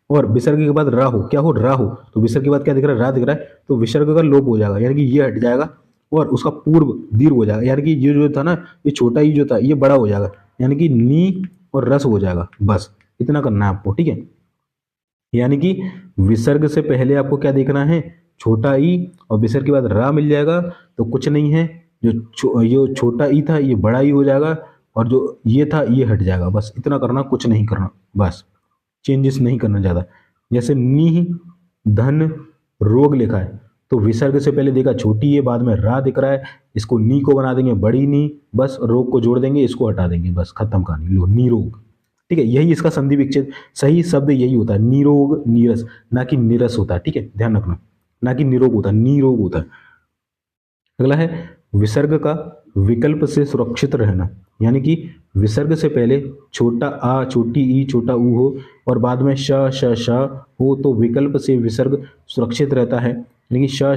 और विसर्ग के बाद रा हो, क्या हो? रा हो, तो विसर्ग के बाद क्या दिख रहा है? रा दिख रहा है, तो विसर्ग का लोप हो जाएगा, यानी कि ये हट जाएगा और उसका पूर्व दीर्घ हो जाएगा, यानी कि ये जो था ना, ये छोटा ही जो था ये बड़ा हो जाएगा, यानी कि नी और रस हो जाएगा। बस इतना करना है आपको, ठीक है। यानी कि विसर्ग से पहले आपको क्या देखना है? छोटा ई, और विसर्ग के बाद रा मिल जाएगा, तो कुछ नहीं है, ये छोटा ई था ये बड़ा ई हो जाएगा, और जो ये था ये हट जाएगा। बस इतना करना, कुछ नहीं करना, बस चेंजेस नहीं करना ज़्यादा। जैसे नी धन रोग लिखा है, तो विसर्ग से पहले देखा छोटी है, बाद में रा दिख रहा है, इसको नी को बना देंगे बड़ी नी, बस रोग को जोड़ देंगे, इसको हटा देंगे, बस खत्म कहानी, लो निरोग, ठीक है। यही इसका संधि विच्छेद सही शब्द यही होता है, निरोग नीरस, ना कि निरस होता है, ठीक है, ध्यान रखना, ना कि निरोग होता है, निरोग होता है। अगला है विसर्ग का विकल्प से सुरक्षित रहना, यानी कि विसर्ग से पहले छोटा आ, छोटी ई, छोटा ऊ हो और बाद में श श श हो, तो विकल्प से विसर्ग सुरक्षित रहता है, यानी कि श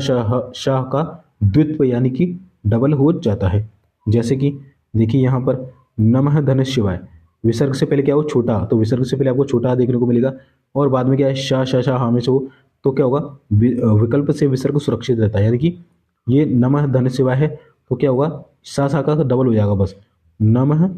श का द्वित्व यानी कि डबल हो जाता है। जैसे कि देखिए यहाँ पर नमः धन शिवाय, विसर्ग से पहले क्या हो? छोटा, तो विसर्ग से पहले आपको छोटा देखने को मिलेगा, और बाद में क्या है? श श श हमेशा हो, तो क्या होगा? विकल्प से विसर्ग सुरक्षित रहता है, यानी कि ये नमः धन शिवाय है, तो क्या होगा? सा का डबल हो जाएगा, बस नमः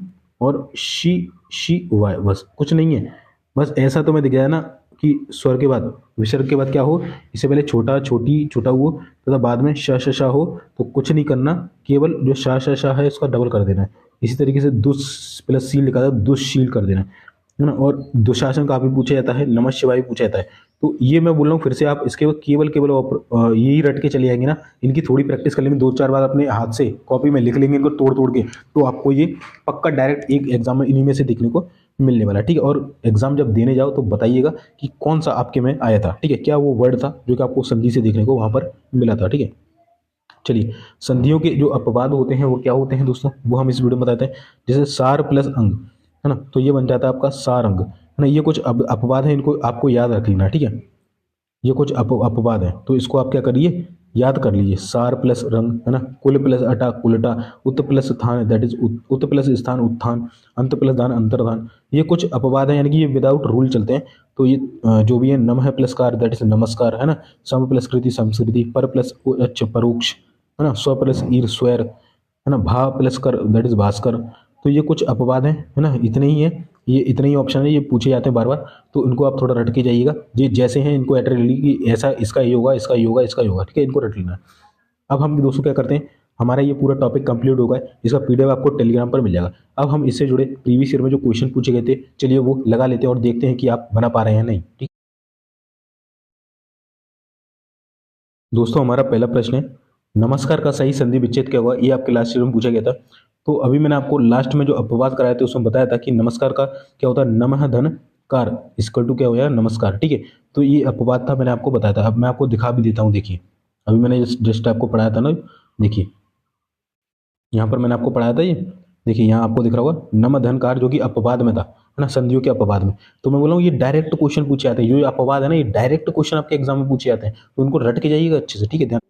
और शी वाय, बस कुछ नहीं है। बस ऐसा तो मैं दिख गया ना कि स्वर के बाद विसर्ग के बाद क्या हो? इससे पहले छोटा, छोटी, छोटा वो, तथा बाद में श हो, तो कुछ नहीं करना, केवल जो श है उसका डबल कर देना है। इसी तरीके से दुस प्लस शील लिखा था, दुष्शील कर देना है ना। और दुशासन काफी पूछा जाता है, नमः शिवाय पूछा जाता है। तो ये मैं बोल रहा हूँ फिर से, आप इसके केवल केवल यही रट के चले जाएंगे ना, इनकी थोड़ी प्रैक्टिस कर लेंगे, 2-4 बार अपने हाथ से कॉपी में लिख लेंगे इनको तोड़ तोड़ के, तो आपको ये पक्का डायरेक्ट एक एग्जाम में इन्हीं में से देखने को मिलने वाला है, ठीक है। और एग्जाम जब देने जाओ तो बताइएगा कि कौन सा आपके में आया था, ठीक है, क्या वो वर्ड था जो कि आपको संधि से देखने को वहां पर मिला था, ठीक है। चलिए, संधियों के जो अपवाद होते हैं वो क्या होते हैं दोस्तों, वो हम इस वीडियो में बताते हैं। जैसे सार प्लस अंग, है ना, तो ये बन जाता है आपका सार अंग, है ना। ये कुछ अपवाद है, इनको आपको याद रख लेना, ठीक है। ये कुछ अपवाद है, तो इसको आप क्या करिए? याद कर लीजिए। सार प्लस रंग, है ना, कुल प्लस अटा कुलटा, उत प्लस स्थान दैट इज उत प्लस स्थान उत्थान, अंत प्लस दान अंतर्दान, ये कुछ अपवाद है, यानी कि ये विदाउट रूल चलते हैं। तो ये जो भी है, नमः प्लस कार दैट इज नमस्कार, है ना, सम प्लस कृति संस्कृति, पर प्लस परोक्ष, है ना, स्व प्लस ईर स्वर, है ना, भा प्लस कर दैट इज भास्कर। तो ये कुछ अपवाद हैं, है ना, इतने ही है, ये इतने ही ऑप्शन है, ये पूछे जाते हैं बार बार, तो इनको आप थोड़ा रट के जाइएगा। ये जैसे हैं इनको एट ली कि ऐसा इसका ये होगा, इसका ये होगा, इसका ये होगा, ठीक है, इनको रट लेना। अब हम दोस्तों क्या करते हैं, हमारा ये पूरा टॉपिक कंप्लीट होगा, इसका पीडीएफ आपको टेलीग्राम पर मिल जाएगा। अब हम इससे जुड़े प्रीवियस ईयर में जो क्वेश्चन पूछे गए थे, चलिए वो लगा लेते हैं और देखते हैं कि आप बना पा रहे हैं नहीं, ठीक। दोस्तों हमारा पहला प्रश्न है, नमस्कार का सही संधि विच्छेद क्या होगा? ये आपके लास्ट ईयर में पूछा गया था। तो अभी मैंने आपको लास्ट में जो अपवाद कराए थे उसमें बताया था कि नमस्कार का क्या होता है? नमः धन कार इक्वल टू क्या हो जाएगा? नमस्कार, ठीक है। तो ये अपवाद था, मैंने आपको बताया था। अब मैं आपको दिखा भी देता हूँ, देखिए अभी मैंने जस्ट आपको पढ़ाया था ना, देखिए यहाँ पर मैंने आपको पढ़ाया था, ये देखिए यहाँ आपको दिख रहा होगा नम धन कार, जो कि अपवाद में था। ना, संधियों के अपवाद में। तो मैं बोल रहा हूँ ये डायरेक्ट क्वेश्चन पूछे जाते हैं, जो अपवाद है ना ये डायरेक्ट क्वेश्चन आपके एग्जाम में पूछे जाते हैं, तो उनको रट के जाइएगा अच्छे से, ठीक है। ध्यान।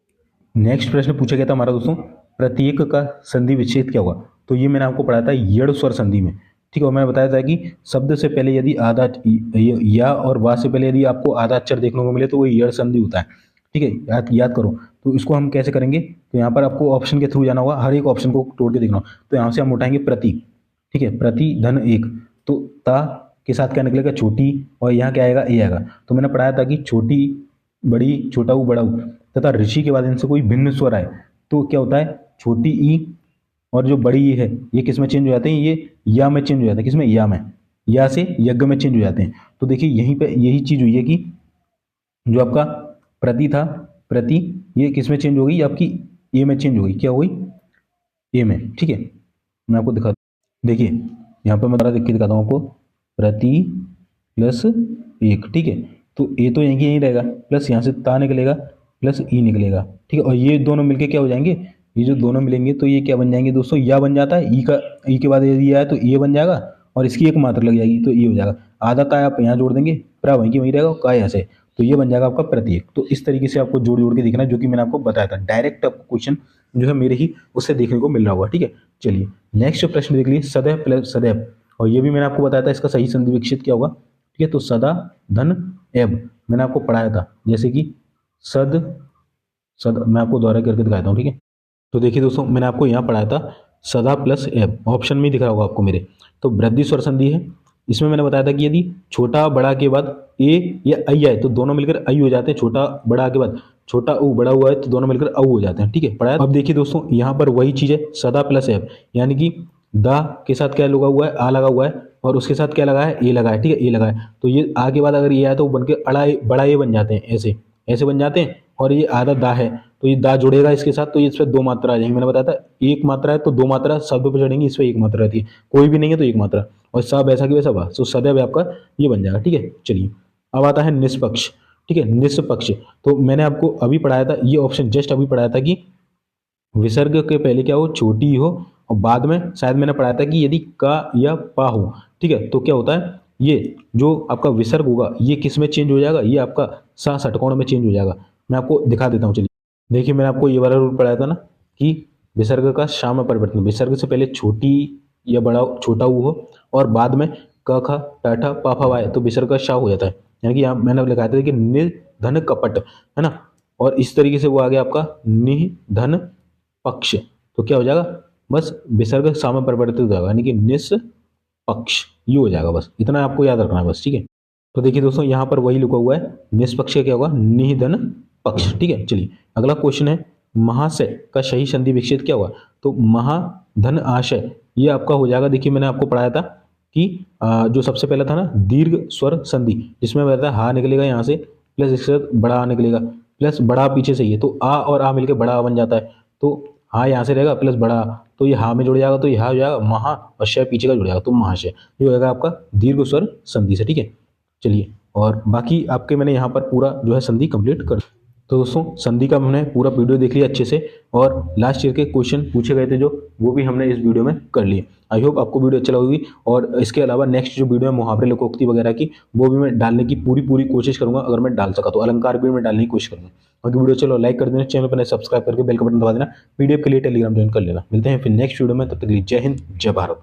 नेक्स्ट प्रश्न पूछा गया था हमारा दोस्तों, प्रत्येक का संधि विच्छेद क्या होगा। तो ये मैंने आपको पढ़ाया था यड़ स्वर संधि में, ठीक है। और मैंने बताया था कि शब्द से पहले यदि आधा या और वा से पहले यदि आपको आधा अक्षर देखने को मिले तो वो यड़ संधि होता है, ठीक है। याद करो। तो इसको हम कैसे करेंगे, तो यहाँ पर आपको ऑप्शन के थ्रू जाना होगा, हर एक ऑप्शन को तोड़ के देखना होगा। तो यहाँ से हम उठाएंगे प्रति, ठीक है, प्रति धन एक, तो ता के साथ क्या निकलेगा, छोटी, और यहाँ क्या आएगा, ए आएगा। तो मैंने पढ़ाया था कि छोटी बड़ी, छोटा ऊ बड़ा ऊ तथा ऋषि के बाद इनसे कोई भिन्न स्वर आए तो क्या होता है, छोटी ई और जो बड़ी ई है ये किस में चेंज हो जाते हैं, ये या में चेंज हो जाते हैं। किसमें, या में, या से यज्ञ में चेंज हो जाते हैं। तो देखिए यहीं पे यही चीज हुई है कि जो आपका प्रति था, प्रति, ये किस में चेंज हो गई, आपकी ए में चेंज हो गई। क्या हो गई, ए में, ठीक है। मैं आपको दिखा, देखिए यहाँ पर मैं दोबारा लिख के दिखाता हूँ आपको, प्रति प्लस एक, ठीक है। तो ए तो यहीं रहेगा, प्लस यहाँ से ता निकलेगा, प्लस ई निकलेगा, ठीक है। और ये दोनों मिलके क्या हो जाएंगे, ये जो दोनों मिलेंगे तो ये क्या बन जाएंगे दोस्तों, या बन जाता है। ई के बाद यदि आया तो ये बन जाएगा, और इसकी एक मात्रा लग जाएगी तो ये हो जाएगा। आधा का आप यहाँ जोड़ देंगे, प्रा वहीं की वहीं रहेगा, का यहाँ से, तो ये बन जाएगा आपका प्रत्येक। तो इस तरीके से आपको जोड़ जोड़ के देखना है, जो कि मैंने आपको बताया था। डायरेक्ट आपको क्वेश्चन जो है मेरे ही उससे देखने को मिल रहा होगा, ठीक है। चलिए नेक्स्ट प्रश्न देख लीजिए, सदैव प्लस सदैव, और ये भी मैंने आपको बताया था इसका सही संधि विकसित क्या होगा, ठीक है। तो सदा धन एब मैंने आपको पढ़ाया था, जैसे कि सद मैं आपको दोबारा करके दिखाता हूँ, ठीक है। तो देखिए दोस्तों मैंने आपको यहाँ पढ़ाया था सदा प्लस एब, ऑप्शन में ही दिख रहा होगा आपको मेरे। तो वृद्धि स्वर संधि है, इसमें मैंने बताया था कि यदि छोटा बड़ा के बाद ए या आई आए तो दोनों मिलकर आई हो जाते हैं, छोटा बड़ा के बाद छोटा ऊ बड़ा हुआ है तो दोनों मिलकर औ हो जाते हैं, ठीक है, पढ़ाया। अब देखिए दोस्तों यहाँ पर वही चीज है, सदा प्लस एब, यानी कि दा के साथ क्या लगा हुआ है, आ लगा हुआ है, और उसके साथ क्या लगा है, ए लगा है, ठीक है, ए लगा है। तो ये आ के बाद अगर ये आया तो बन के बड़ा ए बन जाते हैं, ऐसे ऐसे बन जाते हैं। और ये आधा दा है तो ये दा जुड़ेगा इसके साथ, तो ये इस पर दो मात्रा आ जाएंगी। मैंने बताया था एक मात्रा है तो दो मात्रा शब्द पर चढ़ेंगी, इस पर एक मात्रा रहती है, कोई भी नहीं है तो एक मात्रा, और सब ऐसा कि वैसा बा, तो सदैव आपका ये बन जाएगा, ठीक है। चलिए अब आता है निष्पक्ष, ठीक है, निष्पक्ष। तो मैंने आपको अभी पढ़ाया था, ये ऑप्शन जस्ट अभी पढ़ाया था कि विसर्ग के पहले क्या हो, छोटी हो, और बाद में शायद मैंने पढ़ाया था कि यदि का या पा हो, ठीक है, तो क्या होता है, ये जो आपका विसर्ग होगा ये किस में चेंज हो जाएगा, ये आपका सा षटकोण में चेंज हो जाएगा। मैं आपको दिखा देता हूँ, चलिए देखिए मैंने आपको ये वाला रूल पढ़ाया था ना कि विसर्ग का शा में परिवर्तन, विसर्ग से पहले छोटी या बड़ा छोटा ऊ हो और बाद में क ख ट ठ प फ वाय तो विसर्ग का शा हो जाता है। यानी कि यहाँ मैंने लिखा था कि निर्धन कपट, है ना, और इस तरीके से वो आ गया आपका निधन पक्ष, तो क्या हो जाएगा, बस विसर्ग शा में परिवर्तित हो जाएगा, यानी कि निष्पक्ष, ये हो जाएगा। बस इतना आपको याद रखना है बस, ठीक है। तो देखिए दोस्तों यहाँ पर वही लिखा हुआ है, निष्पक्ष क्या होगा, निधन पक्ष, ठीक है। चलिए अगला क्वेश्चन है, महाशय का सही संधि विकसित क्या हुआ। तो महाधन आशय ये आपका हो जाएगा। देखिए मैंने आपको पढ़ाया था कि जो सबसे पहला था ना दीर्घ स्वर संधि, जिसमें बताया हा निकलेगा यहाँ से, प्लस इसके साथ बड़ा आ निकलेगा, प्लस बड़ा पीछे से ही है तो आ और आ मिलकर बड़ा आ बन जाता है। तो हाँ यहाँ से रहेगा प्लस बड़ा, तो ये हा में जुड़ जाएगा, तो ये हा हो जाएगा महा, और शय पीछे का जुड़ जाएगा तो महाशय, ये हो जाएगा आपका दीर्घ स्वर संधि से, ठीक है। चलिए और बाकी आपके मैंने यहाँ पर पूरा जो है संधि कंप्लीट कर। तो दोस्तों संधि का हमने पूरा वीडियो देख लिया अच्छे से, और लास्ट ईयर के क्वेश्चन पूछे गए थे जो, वो भी हमने इस वीडियो में कर लिए। आई होप आपको वीडियो अच्छा लगेगी, और इसके अलावा नेक्स्ट जो वीडियो है मुहावरे लोकोक्ति वगैरह की, वो भी मैं डालने की पूरी कोशिश करूंगा, अगर मैं डाल सका तो अलंकार भी मैं डालने की कोशिश करूंगा। बाकी वीडियो चलो लाइक कर देना, चैनल पर सब्सक्राइब करके बेल का बटन दबा देना, पीडीएफ के लिए टेलीग्राम ज्वाइन कर लेना। मिलते हैं फिर नेक्स्ट वीडियो में, तब तक के लिए जय हिंद जय भारत।